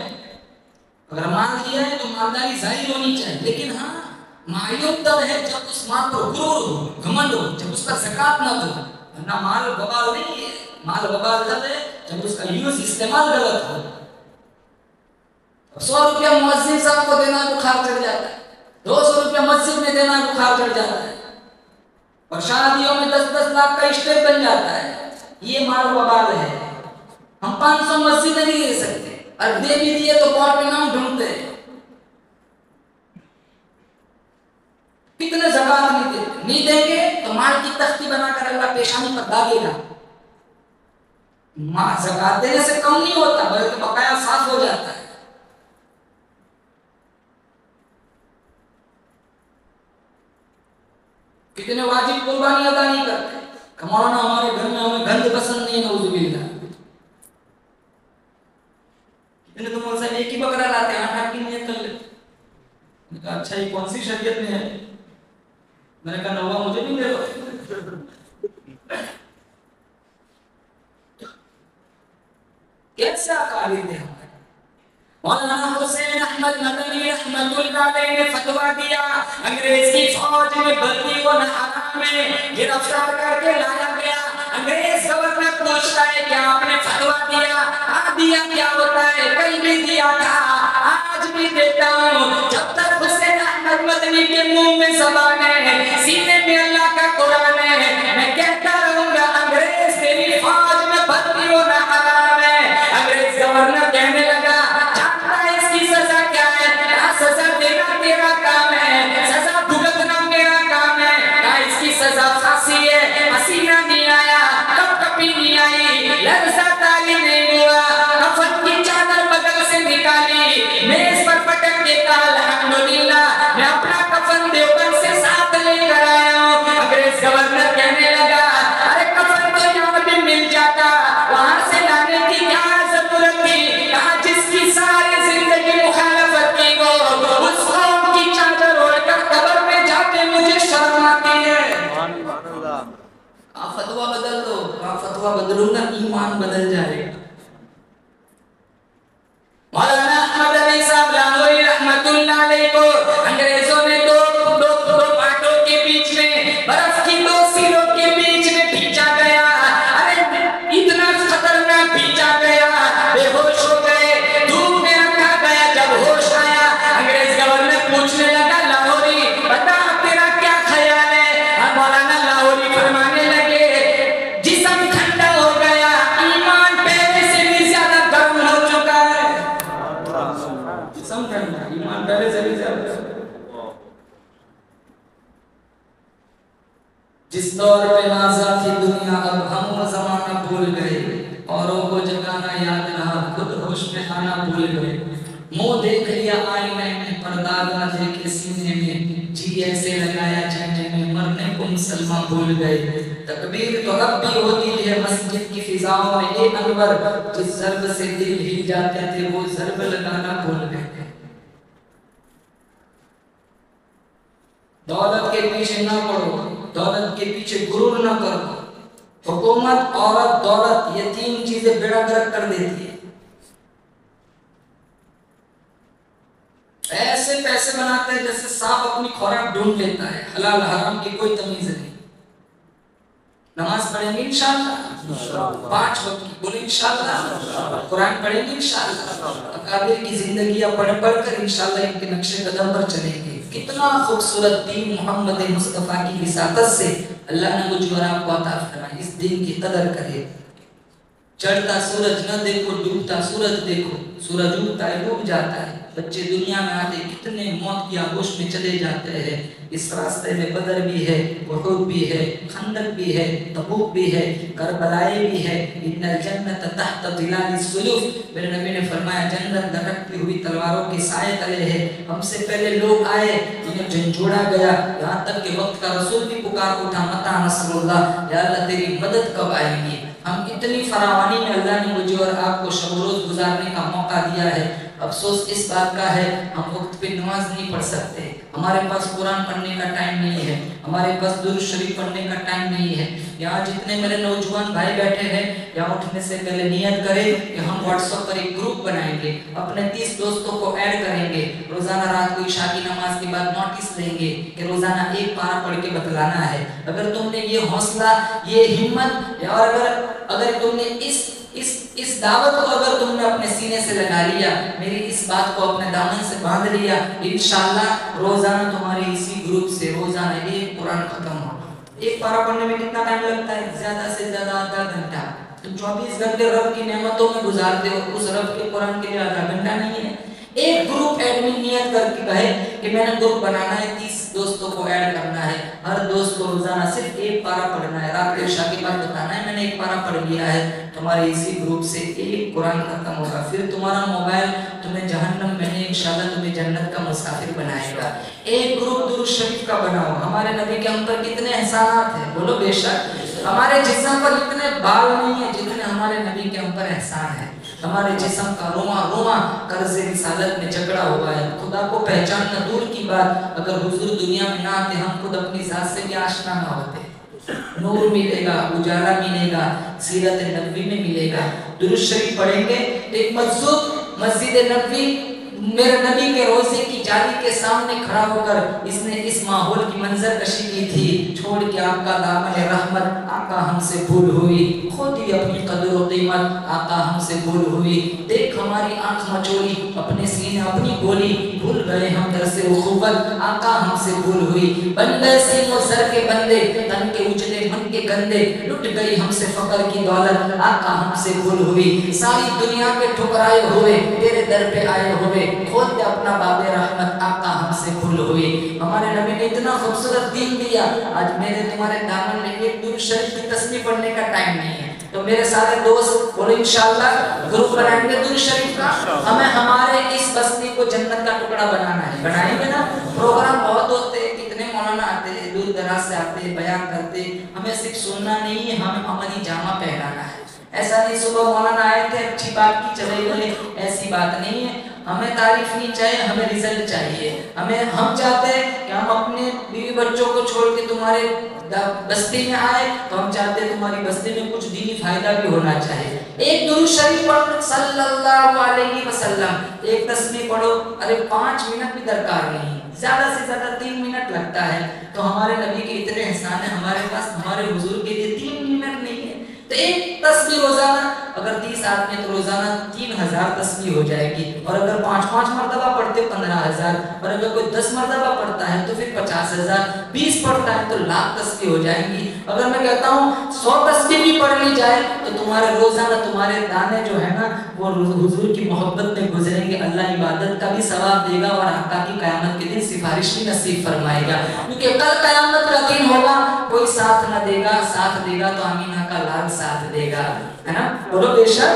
अगर माल दिया है तो मालदारी जाहिर होनी चाहिए, लेकिन हाँ मायूब तब है जब उस माल पर गुरूर हो, घमंड हो, जब उसका ज़कात ना दो, वरना माल बबाल नहीं है। माल बबाल तब है जब उसका यूज इस्तेमाल गलत हो। 100 रुपया मुअज्जिन साहब को देना बुखार चढ़ जाता है, 200 रुपया मस्जिद में देना बुखार चढ़ जाता है, और शादियों में 10-10 लाख का स्टेज बन जाता है। ये माल बबाल है। हम 500 मस्जिद में नहीं दे सकते, और दे भी दिए तो बोर्ड पे नाम ढूंढते हैं। कितने ज़कात नहीं देते, नहीं देंगे तो माल की तख्ती बनाकर अल्लाह पेशानी पर दागेगा। माल ज़कात देने से कम नहीं होता, बल्कि बकाया साफ हो जाता है। कितने वाजिब कुर्बानी अदा नहीं करते, मौलाना हमारे घर में हमें गंद पसंद नहीं है, नौजुबिल्लाह। इन्हें तो मौलाना एक ही बकरा लाते हैं, 8 की नियत कर ले। मैंने कहा अच्छा ये कौन सी शरीयत में है? मैंने कहा नौवा मुझे भी दे दो। कैसा कालिद है हमारे। मौलाना हुसैन अहमद मदनी रहमतुल्लाह अलैह ने फतवा दिया, अंग्रेज की फौज में भर्ती को हराम में गिरफ्तार करके लाया गया। अंग्रेज गवर्नर पूछता है कि आपने फतवा दिया? हाँ दिया। क्या होता है? कल भी दिया था, आज भी देता हूँ। जब तक हुसैन अहमद मदनी के मुंह में ज़बान है, सीने में अल्लाह का कुरान है, मैं कहता रहूंगा अंग्रेज तेरी फौज में भर्ती होना हराम है। अंग्रेज गवर्नर कहने लगा जानता है इसकी सजा क्या है? सजा देना तेरा काम है, सजा भुगतना मेरा काम है। क्या इसकी सजा फांसी है? पसीना नहीं आया, कपकपी नहीं आई, लफ्ज़ ताली नहीं हुआ, कफन की चादर बगल से निकाली, मेज पर पटक के कहा अल्हम्दुलिल्लाह मैं अपना कफन देवबंद से साथ लेकर आया हूँ। अंग्रेज गवर्नर कहने लगा अरे कफन तो यहाँ भी मिल जाता, वहां से लाने की क्या जरूरत थी? कहा जिसकी सारी जिंदगी मुखालफत की हो उस कौम की चादर ओढ़कर कब्र में जाते मुझे शर्म आती है। आप फतवा बदल दो, आप फतवा बदलूंगा ईमान बदल जाएगा। मौलाना अहमद अली साहब लाहौरी रहमतुल्लाह अलैह को अंग्रेजों ने दो पाटों के बीच में, बर्फ की 2 सिरों के बीच में भींचा गया। अरे इतना खतरनाक भींचा गया, बेहोश हो गए, धूप में रखा गया। जब होश आया अंग्रेज गवर्नर पूछने लगा लाहौरी बता तेरा क्या ख्याल है? मौलाना लाहौरी फरमाने लगे जिस्म ठंडा हो गया, ईमान पहले से भी ज्यादा गर्म हो चुका है। जिस्म ठंडा, ईमान पहले से भी ज्यादा। जिस दौर पे नाज़ा थी दुनिया अब हम वो ज़माना भूल गए, औरों को जगाना याद रहा खुद होश में आना भूल गए। मुंह देख लिया आईने में, पर्दा ना देखे सीने में, जी ऐसे लगाया चेहरे में, मरने को मुसलमान भूल गए। तकबीर तो अब भी होती है मस्जिद की फिजाओं में, एक अनवर जिस ज़र्ब से दिल हिल जाते थे वो ज़र्ब लगाना भूल गए। दौलत के पीछे ना पड़ो, दौलत के पीछे गुरूर ना करो। हुकूमत, औरत, दौलत ये 3 चीजें बेड़ा गर्क कर देती है। ऐसे पैसे बनाते हैं जैसे सांप अपनी खुराक ढूंढ लेता है, हलाल हराम की कोई तमीज नहीं। नमाज पढ़ेंगे इंशाअल्लाह, 5 वक्त की, बोले इंशाअल्लाह। कुरान पढ़ेंगे इंशाअल्लाह। अकाबिर की जिंदगी पढ़कर इंशाअल्लाह इनके नक्शे कदम पर चलेंगे। कितना खूबसूरत दीन मोहम्मद मुस्तफ़ा की विसातत से अल्लाह ने मुझ और आपको अता फरमाई। इस दीन की कदर करें। चढ़ता सूरज न देखो, डूबता सूरज देखो। सूरज उगता है डूब जाता है। बच्चे दुनिया में आते कितने मौत की आगोश में चले जाते हैं। इस रास्ते में बदर भी है, उहुद भी है, खंदक भी है, तबूक भी है, करबलाए भी है। इन्नल जन्नत तहत ज़िलालिस सुयुफ, मेरे नबी ने फरमाया जन्नत लटकती हुई तलवारों के साए तले है। हमसे पहले लोग आए जिन्हें झंझोड़ा गया, यहाँ तक कि वक्त का रसूल भी पुकार उठा मता नसरुल्लाह, या अल्लाह तेरी मदद कब आएगी। हम इतनी फरावानी में अल्लाह ने मुझे और आपको शब रोज़ गुजारने का मौका दिया है। अफसोस इस बात का है हम वक्त पे नमाज नहीं पढ़ सकते, हमारे पास कुरान पढ़ने का टाइम नहीं है, हमारे पास दुरूद शरीफ पढ़ने का टाइम नहीं है। यहाँ जितने मेरे नौजवान भाई बैठे हैं, यहाँ उठने से पहले नियत करें कि हम व्हाट्सएप पर एक ग्रुप बनाएंगे, अपने 30 दोस्तों को ऐड करेंगे। रोजाना रात को इशा की नमाज के बाद नोटिस देंगे कि रोजाना एक पारा पढ़ के बतलाना है। अगर तुमने ये हौसला, ये हिम्मत, और अगर तुमने इस दावत को अगर तुमने अपने सीने से लगा लिया, मेरी इस बात को अपने दामन से बांध लिया, इंशाअल्लाह रोजाना तुम्हारे इसी ग्रुप से रोजाना एक कुरान खत्म होगा। एक पारा पढ़ने में कितना टाइम लगता है? ज्यादा से ज्यादा आधा घंटा। तुम 24 घंटे रब की नेमतों में गुजारते हो, उस रब के कुरान के लिए आधा घंटा नहीं है। एक ग्रुप एडमिन नियत करके कहे कि मैंने ग्रुप बनाना है, 30 दोस्तों को ऐड करना है, हर दोस्त को रोजाना सिर्फ एक पारा पढ़ना है, रात के इशा के बाद बताना है मैंने एक पारा पढ़ लिया है। तुम्हारे इसी ग्रुप से एक कुरान खत्म होगा, फिर तुम्हारा मोबाइल तुम्हें जहन्नम में नहीं इंशाल्लाह तुम्हें जन्नत का मुसाफिर बनाएगा। एक ग्रुप दुरूद शरीफ का बनाओ। हमारे नबी के हम पर कितने एहसानात हैं, बोलो बेशक। हमारे जिस्म पर इतने बाल नहीं है जितने हमारे नबी के हम पर एहसान है। हमारे जिस्म का रोमा रोमा कर्ज़े रिसालत में जकड़ा हुआ है। खुदा को पहचानना दूर की बात, अगर हुजूर दुनिया में ना आते हम खुद अपनी जात से भी आशना ना होते। नूर मिलेगा, उजाला मिलेगा, सीरत नबवी में मिलेगा। दुरूद शरीफ पढ़ेंगे। एक मस्जिद नबवी मेरे नबी के रोज़े की जाली के सामने खड़ा होकर इसने इस माहौल की मंजर कशी की थी। छोड़ के आपका दामन रहमत, आका हमसे भूल हुई, खो दी अपनी कदर और कीमत, आका हमसे भूल हुई। देख हमारी आंख मचोली, अपने सीने अपनी गोली, भूल गए हम दर से उखुवत, आका हमसे भूल हुई। बंदे सीनो सर के बंदे, तन के उजले मन के गंदे, लुट गई हमसे फकर की दौलत, आका हमसे भूल हुई। सारी दुनिया के ठुकराए हुए तेरे दर पे आए हुए, खोल दे अपना बाबे रहमत, आका हमसे भूल हुई। हमारे नबी ने इतना खूबसूरत दीन दिया। आज मेरे तुम्हारे दामन में एक दुरूद शरीफ की तस्बीह पढ़ने का टाइम नहीं है, तो मेरे सारे दोस्त बोलो इंशाअल्लाह ग्रुप बनाएंगे दुरूद शरीफ का। हमें हमारे इस बस्ती को जन्नत का टुकड़ा बनाना है, बनाएंगे ना। प्रोग्राम बहुत होते हैं, कितने मौलाना आते हैं, दूर दराज से आते हैं, बयान करते। हमें सिर्फ सुनना नहीं है, हमें अमली जामा पहनाना है। ऐसा नहीं सुबह मौलाना आए थे अच्छी बात की चले गए, ऐसी बात नहीं है। हमें तारीफ नहीं चाहिए, हमें रिजल्ट चाहिए। हम चाहते हैं कि हम अपने बीवी बच्चों को छोड़ के तुम्हारे बस्ती में आए, तो हम चाहते हैं तुम्हारी बस्ती में कुछ दीनी फायदा भी होना चाहिए। एक दुरूद शरीफ पढ़ो सल्लल्लाहु अलैहि वसल्लम, एक तस्बीह पढ़ो, अरे 5 मिनट भी दरकार नहीं, ज्यादा से ज्यादा 3 मिनट लगता है। तो हमारे नबी के इतने एहसान है हमारे पास, हमारे हुजूर के लिए 3 मिनट नहीं है। तो एक तस्बीह रोजाना, अगर 30 आदमी तो रोजाना 3000 तस्बीह हो जाएगी। और अगर 5-5 मरतबा पढ़ते 15,000, और अगर कोई 10 मरतबा पढ़ता है तो फिर 50,000, 20 पढ़ता है तो लाख तस्बीह हो जाएंगी। अगर मैं कहता हूँ 100 तस्बीह भी पढ़ ली जाए तो तुम्हारे रोजाना तुम्हारे दाने जो है ना वो हुजूर की मोहब्बत में गुजरेंगे। अल्लाह इबादत का भी सवाब देगा और आका की क़यामत के दिन सिफारिश भी नसीब फरमाएगा। क्योंकि कल क़यामत का दिन होगा, कोई साथ न देगा, साथ देगा तो अमीना का लाल साथ देगा, है ना। बोलो बेशक।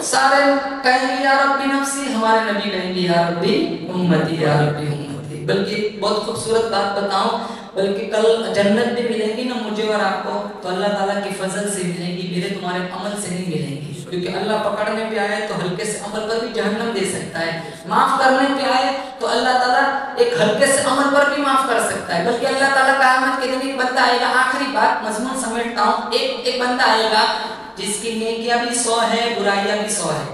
सारे कहेंगे या रब्बी नफ्सी, हमारे नबी कहेंगे या रब्बी उम्मती, या रब्बी उम्मती। बल्कि बहुत खूबसूरत बात बताऊं, बल्कि कल जन्नत भी मिलेगी ना मुझे और आपको, तो अल्लाह ताला की फजल से मिलेगी, मेरे तुम्हारे अमल से नहीं मिलेंगी। क्योंकि अल्लाह पकड़ने पे आए तो हल्के से अमल पर भी जहन्नम दे सकता है, माफ करने पे आए तो अल्लाह ताला एक हल्के से अमल पर भी माफ कर सकता है। बल्कि अल्लाह ताला क़यामत के दिन एक बंदा आएगा, आखिरी बात मजमून समेटता हूँ, एक बंदा आएगा जिसकी नेकियां भी 100 है, बुराइयां भी 100 है।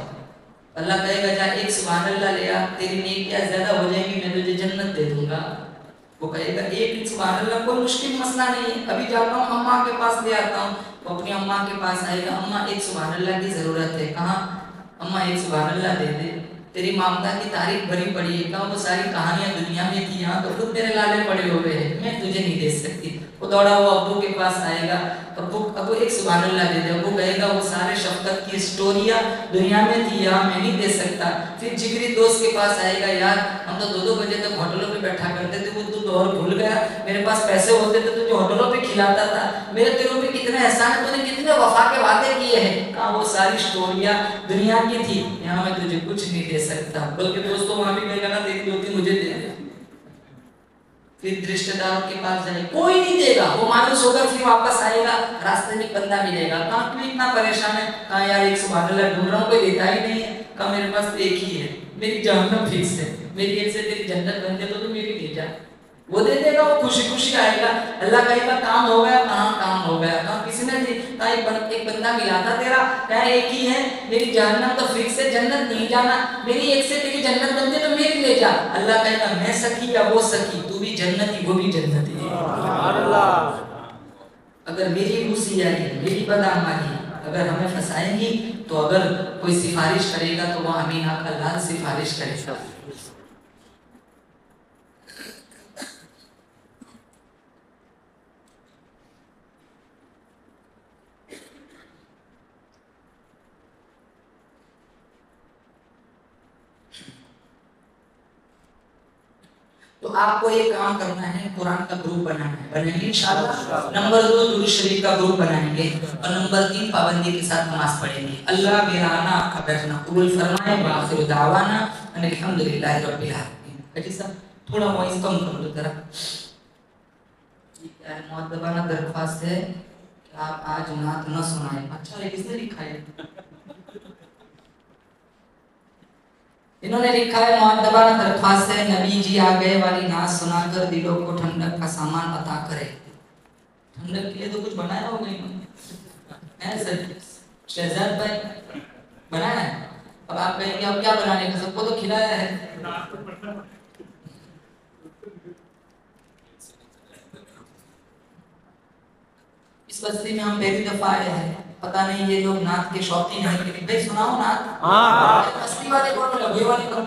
अल्लाह कहेगा जा एक सुभान अल्लाह ले आ, तेरी नेकियां ज्यादा हो जाएंगी, मैं तुझे जन्नत दे दूंगा। वो कहेगा एक सुभान अल्लाह कोई मुश्किल मसला नहीं है, अभी जाता हूँ अम्मा के पास ले आता हूँ। वो अपनी अम्मा के पास आएगा, अम्मा एक सुभान अल्लाह की जरूरत है। कहाँ? अम्मा एक सुभान अल्लाह दे दे, तेरी ममता की तारीफ भरी पड़ी है। कहा वो सारी कहानियां दुनिया में थी, यहाँ तो खुद मेरे लाले पड़े हुए हैं, मैं तुझे नहीं दे सकती। वो दौड़ा वो अब्बू के पास आएगा, अब्बू एक सुभान अल्लाह दे दे। अब्बू कहेगा वो सारे शफकत की स्टोरियां दुनिया में थी, यहाँ मैं नहीं दे सकता। फिर जिगरी दोस्त के पास आएगा, यार हम तो 2-2 बजे तक होटलों पे बैठा करते थे, वो तू दौर भूल गया, मेरे पास पैसे होते थे तुझे होटलों पे खिलाता था, मेरे तेरों पे कितने एहसान है, तूने कितने वफा के वादे किए हैं। कहा वो सारी स्टोरियां दुनिया की थी, यहाँ मैं तुझे कुछ नहीं दे सकता। बल्कि दोस्तों वहां भी कहेगा ना तेरी दोस्ती मुझे दे दे। फिर रिश्तेदारों के पास जाए, कोई नहीं देगा, वो मायूस होकर फिर वापस आएगा, रास्ते में बंदा मिलेगा, कहा क्यों इतना परेशान है। कहा यार एक सुभान अल्लाह ढूंढ रहा हूँ, कोई देता ही नहीं है। कहा मेरे पास एक ही है, मेरी जहन्नम फिक्स है, मेरी एक से तेरी जन्नत बन जाए तो तू मेरी ले जा। वो दे देगा, वो खुशी खुशी आएगा। अल्लाह कहेगा काम हो गया, कहाँ काम हो गया, कहाँ किसी ने कहा एक बंदा मिला था तेरा, कहा एक ही है, मेरी जहन्नम तो फिक्स है, जन्नत नहीं जाना, मेरी एक से तेरी जन्नत बन जाए तो मेरी ले जा। अल्लाह कहेगा मैं सखी या वो सखी, तू भी जन्नती वो भी जन्नती। अगर मेरी खुशी आई, मेरी बदआमली अगर हमें फंसाएंगी, तो अगर कोई सिफारिश करेगा तो वह अमीना का लाल सिफारिश करेगा। तो आपको ये काम करना है, कुरान का ग्रुप बनाना है, बनेंगे इंशाअल्लाह। नंबर 2 दुरूद शरीफ का ग्रुप बनाएंगे, और नंबर 3 पाबंदी के साथ नमाज पढ़ेंगे। अल्लाह मेरा आना आपका बैठना कबूल फरमाए। वाखिर दावाना अल्हम्दुलिल्लाहि रब्बिल आलमीन। थोड़ा वॉइस कम कर लो जरा। मुअद्दबाना दरख्वास्त है कि आप आज नात न सुनाएं। अच्छा है, किसने लिखा है? इन्होंने लिखा है मुअद्दबाना दरख्वास्त है नबी जी आ गए वाली नात सुनाकर दिलों को ठंडक का सामान अता करे। ठंडक के लिए तो कुछ बनाया होगा इन्होंने, ऐसे शहजाद भाई बनाया है। अब आप कहेंगे अब क्या बनाने का, सबको तो खिलाया है। इस बस्ती में हम पहली दफा आए हैं, पता नहीं ये लोग नात के शौकीन हैं कि भाई सुनाओ नात। हाँ बस्ती वाले कौन है, ये वाले कौन?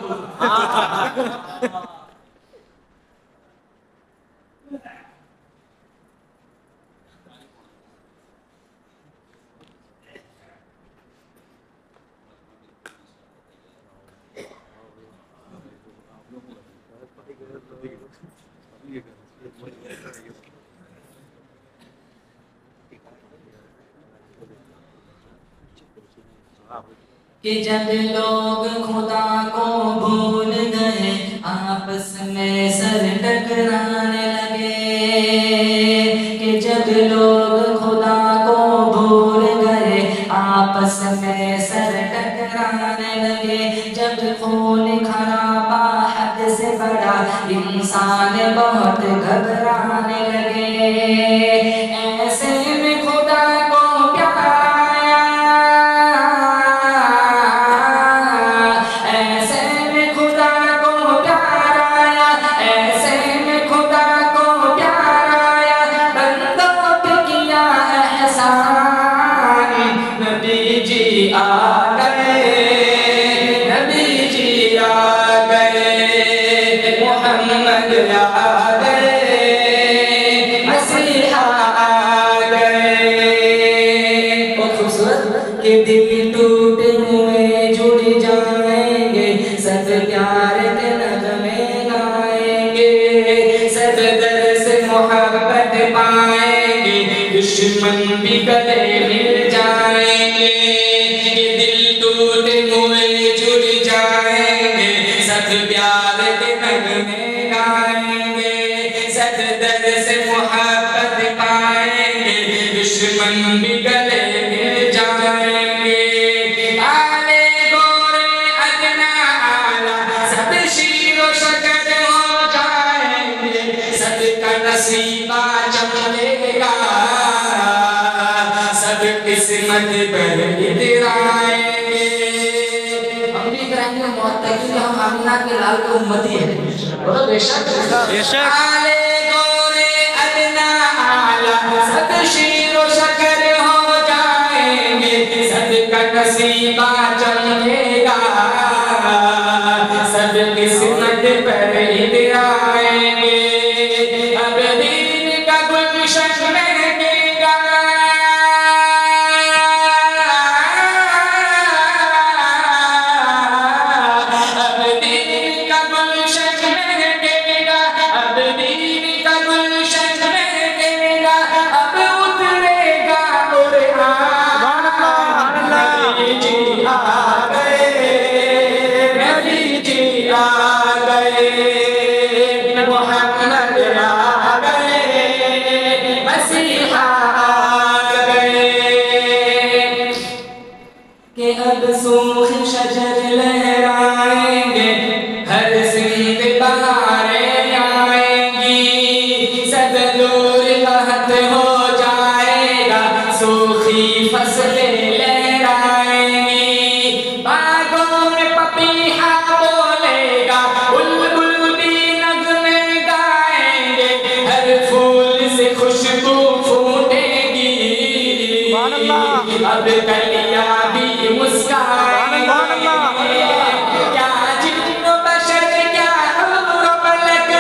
कि जब लोग खुदा को भूल गए आपस में सर टकराने लगे। कि जब लोग खुदा को भूल गए आपस में सर टकराने लगे। जब खून खराबा हद से बड़ा इंसान बहुत घबराने लगे। ऐसे में खुदा को दिल टूटे हुए जुड़ जाएंगे, सब प्यार के नगमे गाएंगे। सब दर से मोहब्बत पाएंगे, दुश्मन भी गले मिल जाएंगे। दिल टूटे हुए जुड़ जाएंगे, सब प्यार के नगमे गाएंगे। सब दर से मोहब्बत पाएंगे, दुश्मन भी गले मिल जाएंगे। नसीबा चमकेगा, सब किस्मत पर इतराएंगे। हम भी करेंगे मोहब्बत, हम आमिना के लाल के उम्मती है। बोलो बेशक बेशक। आले गोरे अदना आला, सब शीरो शकर हो जाएंगे। सबका नसीबा चमकेगा, सब किस्मत पर इतराएंगे। अब सूख शजर लहराएंगे, हर सिंध बहारें आएंगी। सब दूर महत हो जाएगा, सूखी फसलें लहराएंगी। बागों में पपीहा बोलेगा, बुलबुल भी नगमे गाएंगे। हर फूल से खुशबू फूटेगी, अब कलियां भी मुस्काएंगे। क्या जिन्न बशर क्या हूर मलक,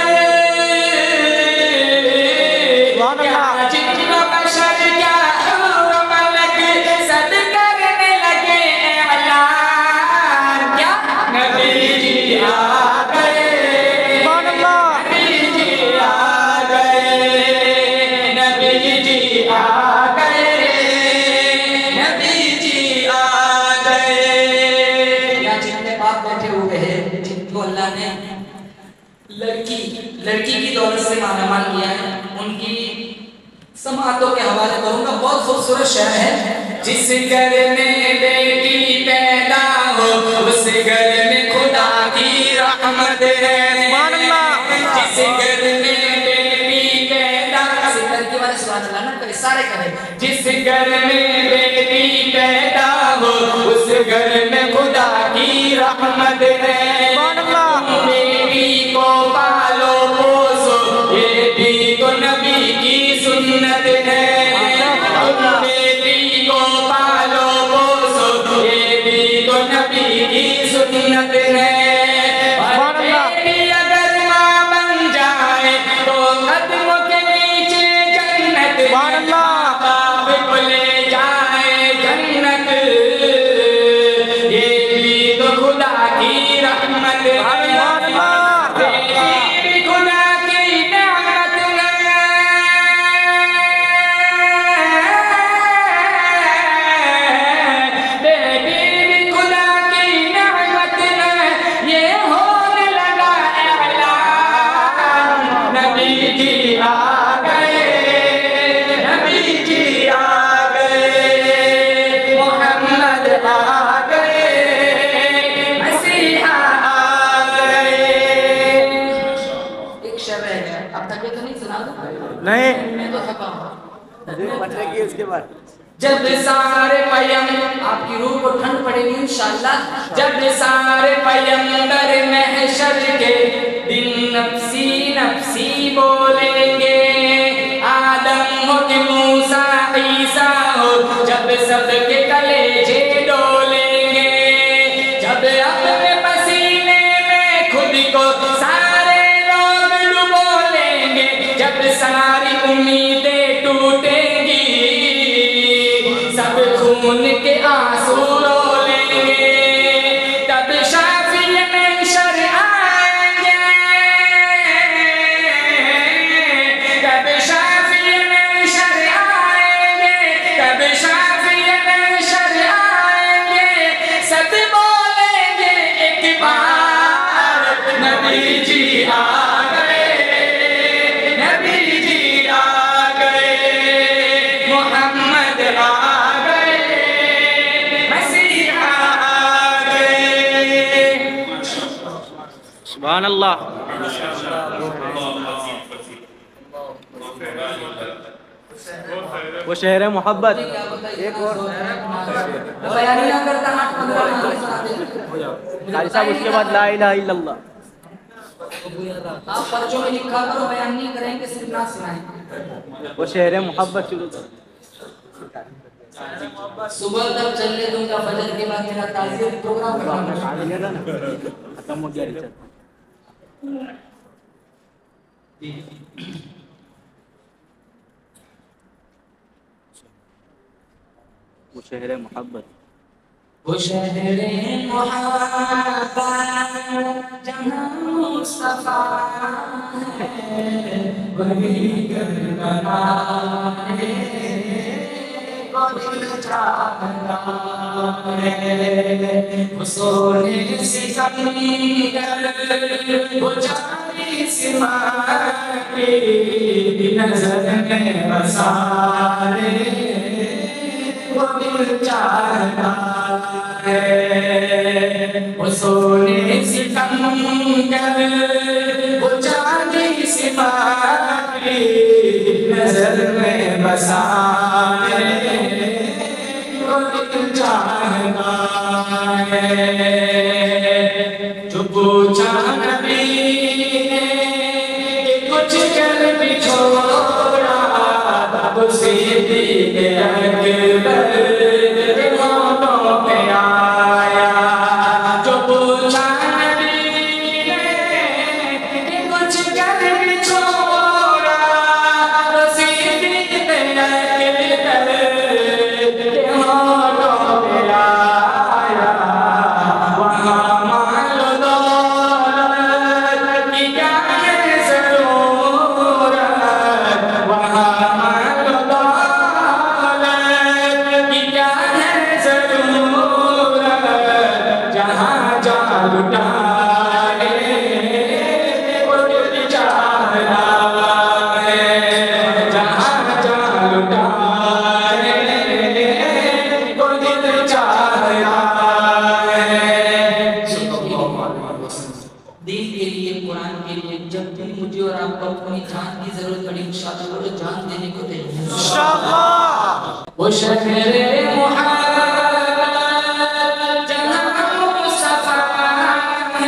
क्या जिन्न बशर क्या हूर मलक, सब करने लगे ऐलान। क्या नबी जी आ गए, नबी जी आ गए, नबी जी आ गए। बैठे हुए हैं जिनको अल्लाह ने लड़की की दौलत से मालामाल किया है, उनकी समातों के हवाले करूंगा। बहुत खूबसूरत शेर है। जिस घर में बेटी पैदा हो उस घर में खुदा की रहमत है। जिस घर में बेटी पैदा, घर की वाले सुभान अल्लाह ना करे, सारे करें। जिस घर में बेटी पैदा हो उस घर में खुदा की रहमत है। बेटी को पालो पोसो ये भी तो नबी की सुन्नत है। बेटी को पालो पोसो ये भी तो नबी की सुन्नत है। बेटी अगर माँ बन जाए तो कदमों के नीचे जन्नत है। बाप को ले जाए जन्नत ये भी तो खुदा की रहमत है। नहीं मैं तो थका हूँ। उसके बाद जब सारे पयंबर, आपकी रूह को ठंड पड़ेगी इंशाअल्लाह। जब सारे पयंबर महशर के दिन नफ्सी नफ्सी बोलेंगे। आदम हो कि मूसा ईसा हो जब सबके कलेजे डोलेंगे। जब अपने पसीने में खुद को सारे लोग डुबोलेंगे। जब सारी उम्मीदें टूटेंगी सब खून के आंसू रोलेंगे। तब शाफी महशर आएंगे। तब शाफी महशर आएंगे। तब शाफी महशर आएंगे। सब बोलेंगे एक बार नबी जी आ गए। नबी जी आ गए। मोहम्मद आ गए। मसीहा आ गए। सुभान अल्लाह। वो शहर है मोहब्बत। एक और बयान ना करता 8-15 साहब उसके बाद ला इलाहा इल्लल्लाह। आप पर्चों में लिखा करो, बयान नहीं करेंगे, सिर्फ ना सुनाएंगे। वो शहर है मोहब्बत शुरू कर। सुबह तक चलने दूंगा, फजर के बाद मेरा ताज़ियत प्रोग्राम खत्म हो गया। वो शहर है मोहब्बत। वो शहर मोहब्बत जहाँ मुस्तफा है वही करबला है। वो सोने से कंगन वो चांदी से माटी नजर में बसा रे। वो दिल चाहता है वो सोने से कंगन वो चांदी से माटी नजर में बसा रे। वो दिल चाहता है। जो पूछा नबी ने कुछ कर भी छोड़ा उसे दीने अकबर के होठों पे आया। जो पूछा नबी ने कुछ कर भी छोड़ा उसे दीने अकबर के होठों पे आया। वहाँ मान लो दौलत की क्या है जरूरत मुझे और आपको अपनी जान की जरूरत पड़ी इंशाअल्लाह वो जान देने को तैयार हैं इंशाअल्लाह। वो शहरे मुहम्मद जहां मुस्तफा है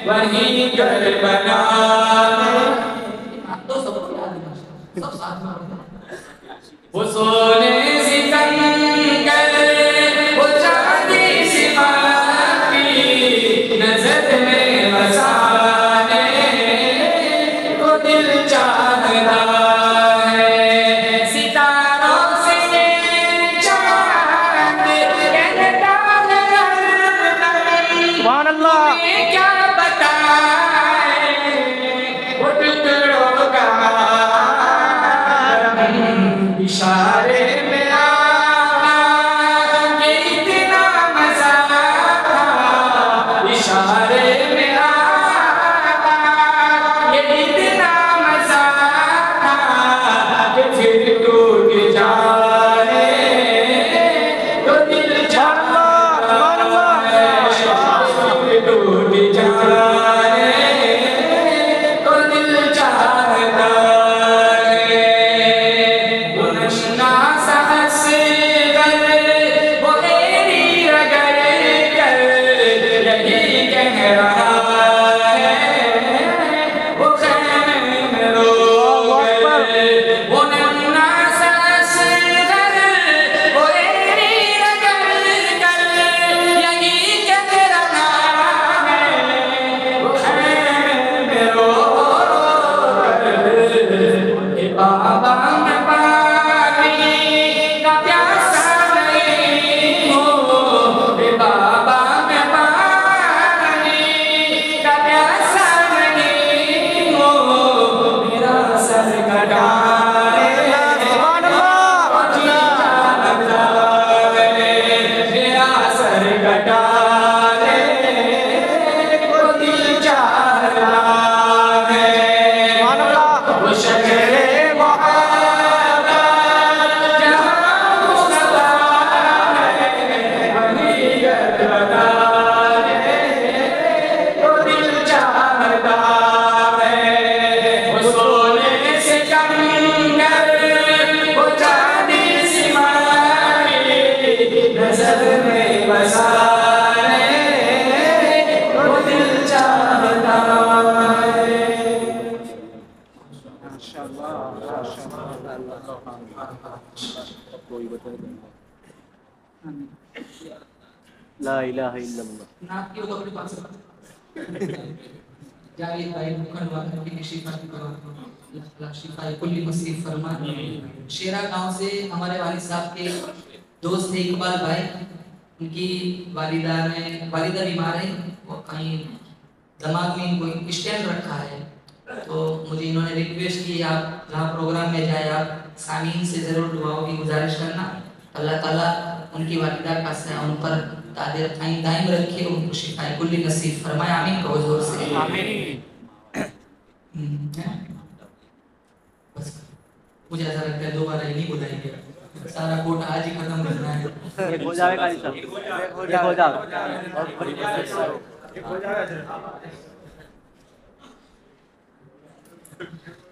वहीं करबला तो सबको याद है सब साथ में वो सोने सिकंदर वो चांदी सिपाही नजर में बसाने को दिल चाहता है सितारों से चांद कहता सुभान अल्लाह। क्या बताए वो टुकड़ों का इशारे में आके इतना मजा था इशारे में आके इतना मजा था कि फिर टूट जाए तो दिल चाहता है फिर टूट जाए तो दिल चाहता ला इलाहा इल्लल्लाह। नाक की तो अपने पास जावेद भाई मुखनवा की शिफा की दुआ अल्लाह शिफा कुल्ली नसीब फरमाए। शेरा गांव से हमारे वालिद साहब के दोस्त थे इकबाल भाई, उनकी वालिदा बीमार है, वो कहीं दिमाग में इनको स्टेंट रखा है, तो मुझे इन्होंने रिक्वेस्ट की आप जहाँ प्रोग्राम में जाए आप सामीन से जरूर दुआओं की गुजारिश करना। अल्लाह ताला उनकी वालिदा का उन पर दायम रखे, उनको शिफाए कुल्ली नसीब फरमाए। आमीन कहो जोर से आमीन। बस मुझे ऐसा लगता है दोबारा नहीं बुलाएंगे, सारा कोटा आज ही खत्म करना है। एक हो जाएगा काली साहब, एक हो जाएगा और बड़ी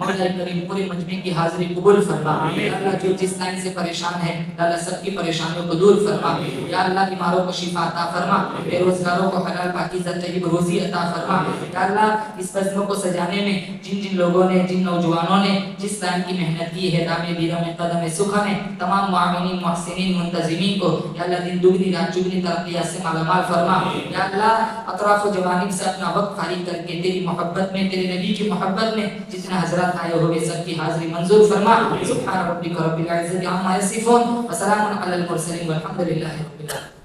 मौला करीम पूरे मजमे की हाजिरी कबूल फरमा। अल्लाह जो जिस लाइन से परेशान है अल्लाह सबकी परेशानियों को दूर फरमा। या अल्लाह बीमारों को शिफा अता फरमा, बेरोजगारों को हलाल पाकीज़ा तय्यब रोजी अता फरमा। या अल्लाह इस बज़्म को सजाने में जिन जिन लोगों ने, जिन नौजवानों ने जिस लाइन की मेहनत की है, दामे बीरा में कदम सुखा में तमाम मुआमिनीन मुहसिनीन मुंतज़िमीन को या अल्लाह दिन दुगनी रात चुगनी तरक्कियात से मालामाल फरमा। या अल्लाह अतराफ व जवानिब से अपना वक्त फारिग करके तेरी मोहब्बत में, तेरे नबी की मोहब्बत में जितने हजरत आए हुए सबकी हाजिरी मंजूर फरमा। सुब्हान रब्बिका रब्बिल इज्जति अम्मा यसिफून व सलामुन अलल मुरसलीन वल्हम्दुलिल्लाहि रब्बिल आलमीन।